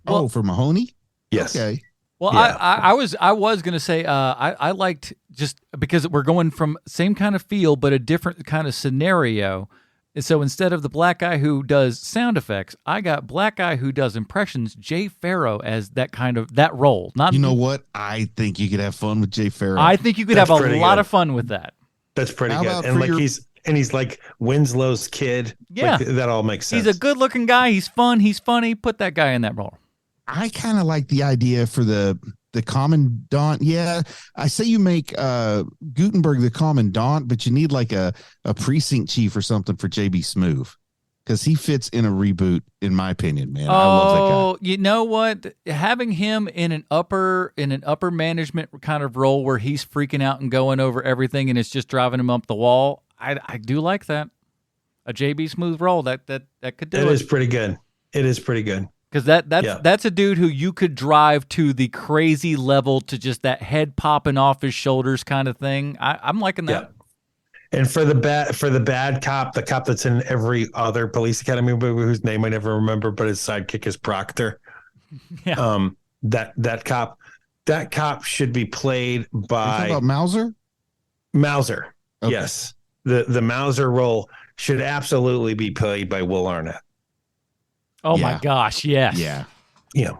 Well, for Mahoney? Yes. Okay. Well, Yeah. I was going to say I liked, just because we're going from same kind of feel but a different kind of scenario. And so instead of the black guy who does sound effects, I got black guy who does impressions, Jay Farrow, as that role. Not, You know what? I think you could have fun with Jay Farrow. I think you could That's have a pretty lot good. of fun with that. That's pretty How good. about And for like your- he's like Winslow's kid. Yeah. Like, that all makes sense. He's a good-looking guy. He's fun. He's funny. Put that guy in that role. I kind of like the idea for the commandant. Yeah, I say you make Gutenberg the commandant, but you need like a precinct chief or something for JB Smoove, because he fits in a reboot, in my opinion, man. I love that guy. You know what? Having him in an upper management kind of role where he's freaking out and going over everything and it's just driving him up the wall, I do like that. A JB Smoove role that could do it. It is pretty good. It is pretty good. Because that's a dude who you could drive to the crazy level, to just that head popping off his shoulders kind of thing. I'm liking that. Yeah. And for the bad cop, the cop that's in every other Police Academy movie, whose name I never remember, but his sidekick is Proctor. Yeah. That cop should be played Are you by talking about Mauser? Mauser. Okay. Yes, the Mauser role should absolutely be played by Will Arnett. Oh Yeah. my gosh, yes. Yeah. Yeah.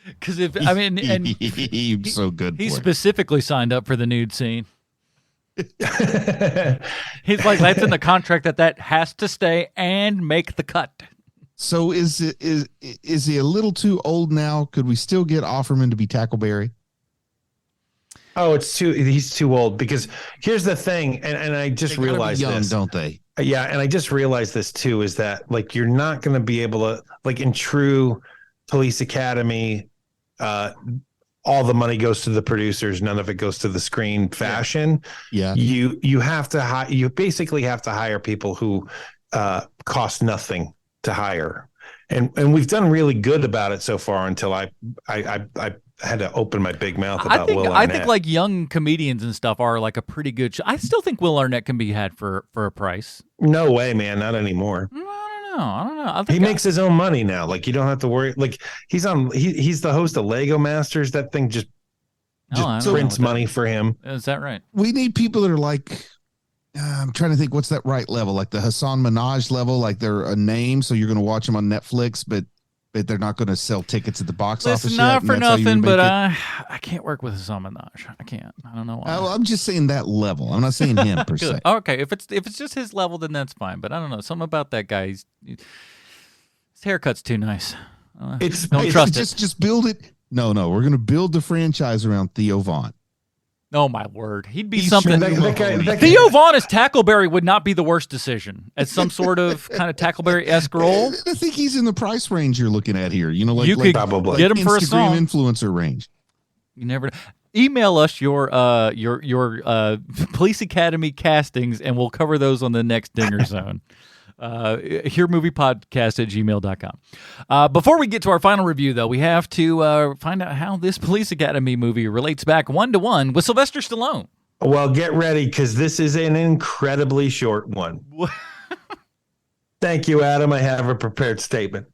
Because and He's so good. he for it. specifically signed up for the nude scene. He's like, that's in the contract that has to stay and make the cut. So is he a little too old now? Could we still get Offerman to be Tackleberry? Oh, he's too old, because here's the thing, and I just They gotta be realized young, this. don't they? Yeah, and I just realized this too, is that like you're not going to be able to, like in true Police Academy, all the money goes to the producers, none of it goes to the screen fashion. Yeah. You have to you basically have to hire people who cost nothing to hire. And we've done really good about it so far, until I had to open my big mouth about Will Arnett. I think like young comedians and stuff are like a pretty good I still think Will Arnett can be had for a price. No way, man, not anymore. I don't know. I think He makes his own money now. Like, you don't have to worry. Like, he's the host of Lego Masters. That thing just prints money for him. Is that right? We need people that are like, I'm trying to think, what's that right level? Like the Hassan Minaj level, like they're a name, so you're going to watch them on Netflix, but they're not going to sell tickets at the box office. Listen, yet, not and for that's how you nothing, make but it. I can't work with Hassan Minaj. I can't. I don't know why. I'm just saying that level. I'm not saying him per se. Okay, if it's just his level, then that's fine. But I don't know, something about that guy. His haircut's too nice. Don't trust it. Just build it. No, we're going to build the franchise around Theo Vaughn. Oh my word, he'd be something. That guy- Theo Vaughn as Tackleberry would not be the worst decision as some sort of kind of Tackleberry-esque role. I think he's in the price range you're looking at here. You know, like You could probably get him for a Instagram song. influencer range. You never email us your Police Academy castings, and we'll cover those on the next Dinger Zone. hearmoviepodcast@gmail.com. Before we get to our final review, though, we have to find out how this Police Academy movie relates back 1-to-1 with Sylvester Stallone. Well, get ready, because this is an incredibly short one. Thank you, Adam. I have a prepared statement.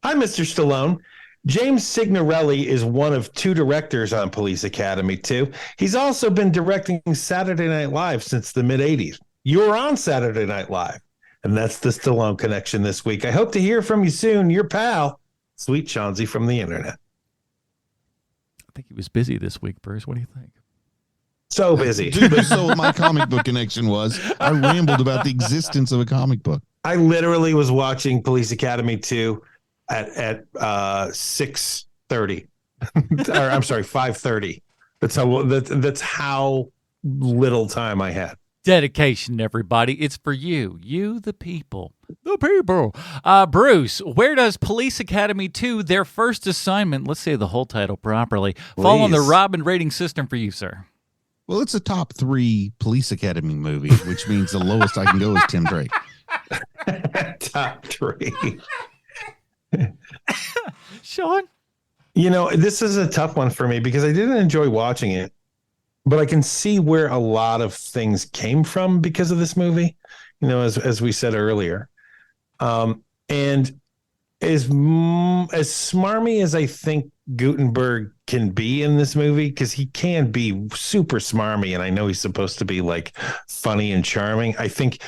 Hi, Mr. Stallone. James Signorelli is one of 2 directors on Police Academy 2. He's also been directing Saturday Night Live since the mid-'80s. You were on Saturday Night Live, and that's the Stallone connection this week. I hope to hear from you soon. Your pal, Sweet Chauncey from the internet. I think he was busy this week, Bruce. What do you think? So busy. Dude, that's so what my comic book connection was. I rambled about the existence of a comic book. I literally was watching Police Academy 2 at 6:30. Or I'm sorry, 5:30. That's how little time I had. Dedication, everybody. It's for you. You, the people. The people. Bruce, where does Police Academy 2, their first assignment, let's say the whole title properly, fall on the Please. Robin rating system for you, sir? Well, it's a top 3 Police Academy movie, which means the lowest I can go is Tim Drake. Top 3. Sean? You know, this is a tough one for me because I didn't enjoy watching it, but I can see where a lot of things came from because of this movie, you know, as we said earlier. And as smarmy as I think Gutenberg can be in this movie, because he can be super smarmy, and I know he's supposed to be like funny and charming. I think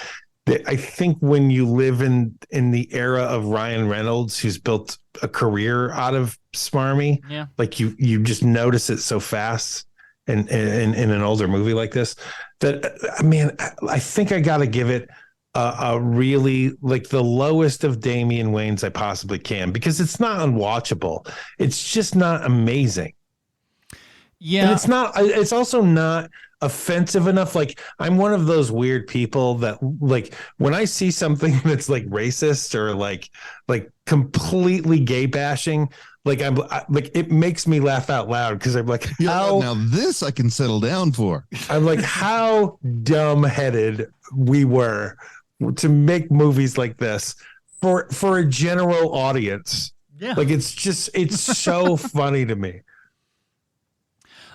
when you live in the era of Ryan Reynolds, who's built a career out of smarmy, like you just notice it so fast in an older movie like this, that man, I think I got to give it a really like the lowest of Damian Wayans I possibly can, because it's not unwatchable. It's just not amazing. Yeah. And it's also not offensive enough. Like, I'm one of those weird people that, like, when I see something that's like racist or like completely gay bashing, like it makes me laugh out loud, because I'm like, now this I can settle down for. I'm like, how dumb-headed we were to make movies like this for a general audience. Yeah. Like, it's so funny to me.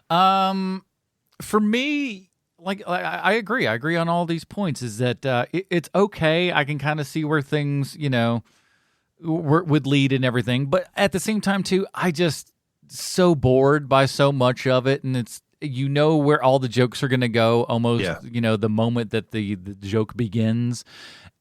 For me, like I agree. I agree on all these points. Is that it's okay. I can kind of see where things, would lead and everything. But at the same time, too, I just so bored by so much of it, and it's where all the jokes are going to go almost. Yeah. The moment that the joke begins,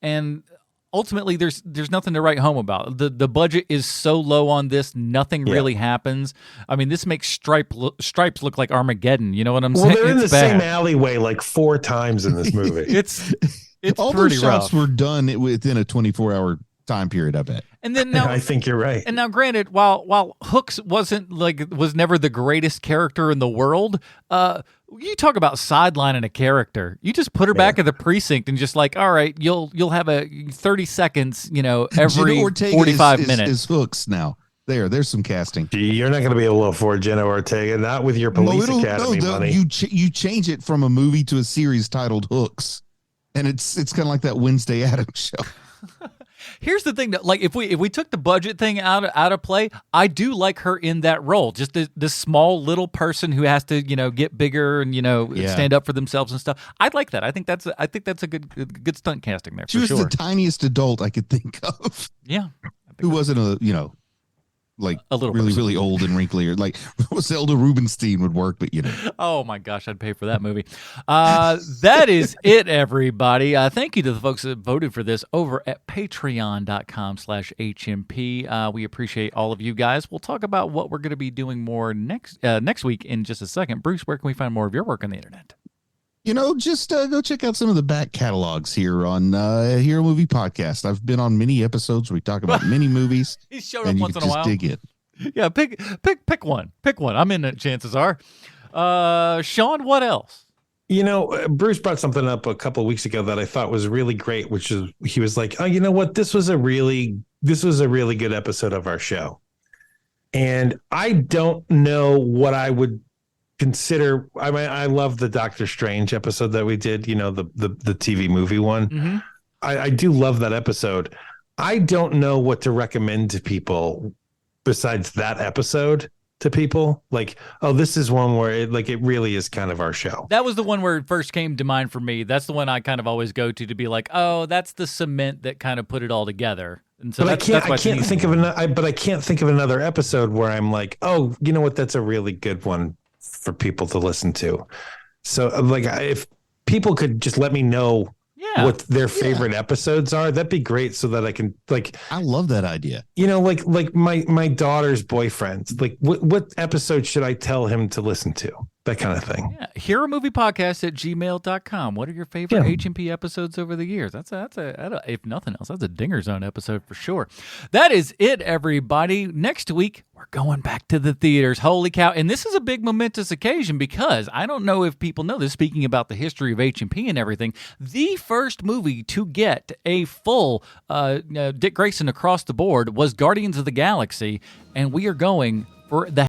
and ultimately there's nothing to write home about. The budget is so low on this, nothing really happens. I mean, this makes Stripes look like Armageddon. You know what I'm saying? Well, they're in the same alleyway like 4 times in this movie. It's all pretty those shots rough. were done within a 24-hour time period, I bet. And then now, I think you're right. And now, granted, while Hooks was never the greatest character in the world, you talk about sidelining a character. You just put her back at the precinct and just like, all right, you'll have a 30 seconds, every 45 minutes. Is Hooks now. There's some casting. You're not going to be able to afford Jenna Ortega, not with your Police Academy money. You change it from a movie to a series titled Hooks, and it's kind of like that Wednesday Addams show. Here's the thing, that like if we took the budget thing out of play, I do like her in that role. Just the small little person who has to get bigger and stand up for themselves and stuff. I'd like that. I think that's a good stunt casting there. She was the tiniest adult I could think of. Yeah, who wasn't like a little really, person. really old and wrinkly, or like Zelda Rubinstein would work, but Oh my gosh, I'd pay for that movie. That is it, everybody. Thank you to the folks that voted for this over at patreon.com/HMP. We appreciate all of you guys. We'll talk about what we're going to be doing more next week in just a second. Bruce, where can we find more of your work on the internet? Just go check out some of the back catalogs here on Hero Movie Podcast. I've been on many episodes where we talk about many movies. He's showed up once in a while. Dig it. Yeah, pick one. Pick one. I'm in it, chances are. Sean, what else? Bruce brought something up a couple of weeks ago that I thought was really great, which is he was like, oh, you know what? This was a really good episode of our show. And I don't know what I would consider. I mean, I love the Doctor Strange episode that we did, the TV movie one. Mm-hmm. I do love that episode. I don't know what to recommend to people besides that episode to people. Like, oh, this is one where it really is kind of our show. That was the one where it first came to mind for me. That's the one I kind of always go to be like, oh, that's the cement that kind of put it all together. And so I can't think of another episode where I'm like, oh, you know what? That's a really good one for people to listen to. So like, if people could just let me know what their favorite episodes are, that'd be great, so that I can I love that idea. Like my daughter's boyfriend, like what episode should I tell him to listen to? That kind of thing. Yeah. HeroMoviePodcast@gmail.com. What are your favorite HMP episodes over the years? That's if nothing else, that's a Dinger Zone episode for sure. That is it, everybody. Next week, we're going back to the theaters. Holy cow. And this is a big momentous occasion, because I don't know if people know this, speaking about the history of HMP and everything, the first movie to get a full Dick Grayson across the board was Guardians of the Galaxy, and we are going for the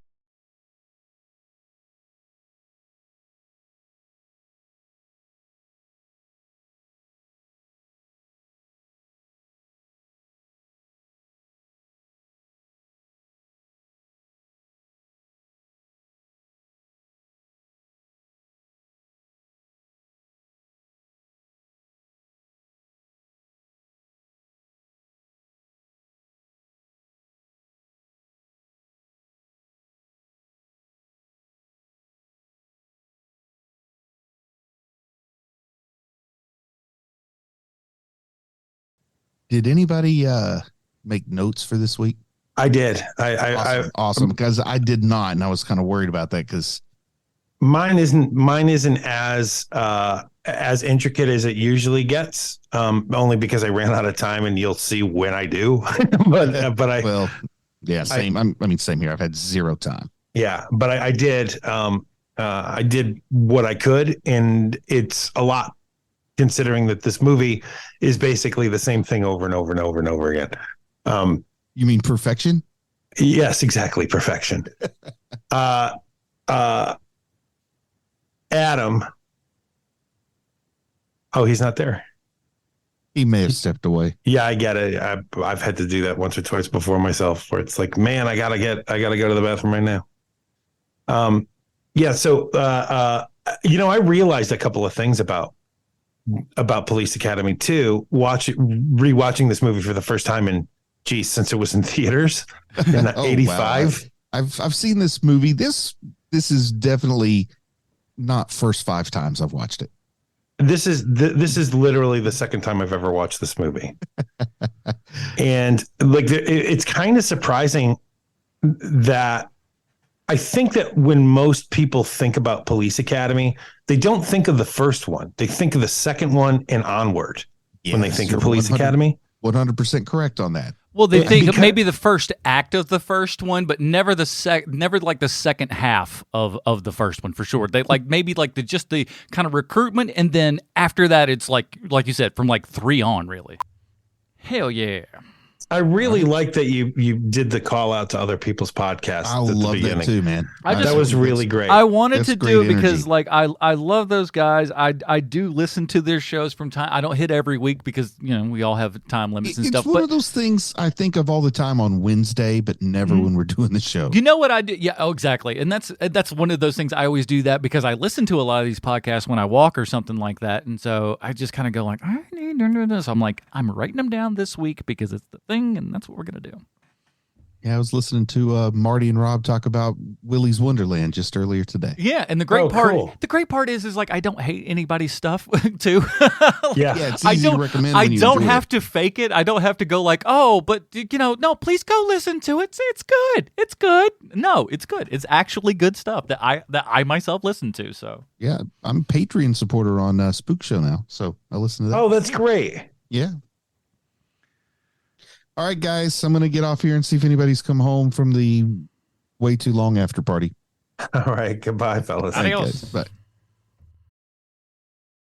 Did anybody make notes for this week? I did. Awesome. Because I did not, and I was kind of worried about that because mine isn't as intricate as it usually gets. Only because I ran out of time, and you'll see when I do. but I well, yeah, same. Same here. I've had zero time. Yeah, but I did. I did what I could, and it's a lot, considering that this movie is basically the same thing over and over and over and over again. You mean perfection? Yes, exactly. Perfection. Adam. Oh, he's not there. He may have stepped away. Yeah, I get it. I've had to do that once or twice before myself, where it's like, man, I gotta go to the bathroom right now. Yeah. So, I realized a couple of things about Police Academy too. Rewatching this movie for the first time since it was in theaters in '85. Wow. I've seen this movie. This is definitely not first 5 times I've watched it. This is literally the second time I've ever watched this movie. And it's kind of surprising that I think that when most people think about Police Academy, they don't think of the first one. They think of the second one and onward when they think of Police Academy. 100% correct on that. Well, they think maybe the first act of the first one, but never the second half of the first one for sure. They maybe the kind of recruitment, and then after that, it's like you said, from 3 on, really. Hell yeah. I really like that you did the call out to other people's podcasts. I love that too, man. That was really great. I wanted to do it because I love those guys. I do listen to their shows from time. I don't hit every week because we all have time limits and stuff. It's one of those things I think of all the time on Wednesday, but never when we're doing the show. You know what I do? Yeah, exactly. And that's one of those things. I always do that because I listen to a lot of these podcasts when I walk or something like that, and so I just kind of go I need to do this. I'm writing them down this week because it's the thing. And that's what we're going to do. Yeah, I was listening to Marty and Rob talk about Willy's Wonderland just earlier today. Yeah, and the great part is I don't hate anybody's stuff too. Yeah, it's easy to recommend. I don't have to fake it. I don't have to go but no, please go listen to it. It's good. It's good. No, it's good. It's actually good stuff that I myself listen to. So yeah, I'm a Patreon supporter on Spook Show now, so I listen to that. Oh, that's great. Yeah. All right, guys, I'm going to get off here and see if anybody's come home from the way too long after party. All right. Goodbye, fellas. Adios. Bye.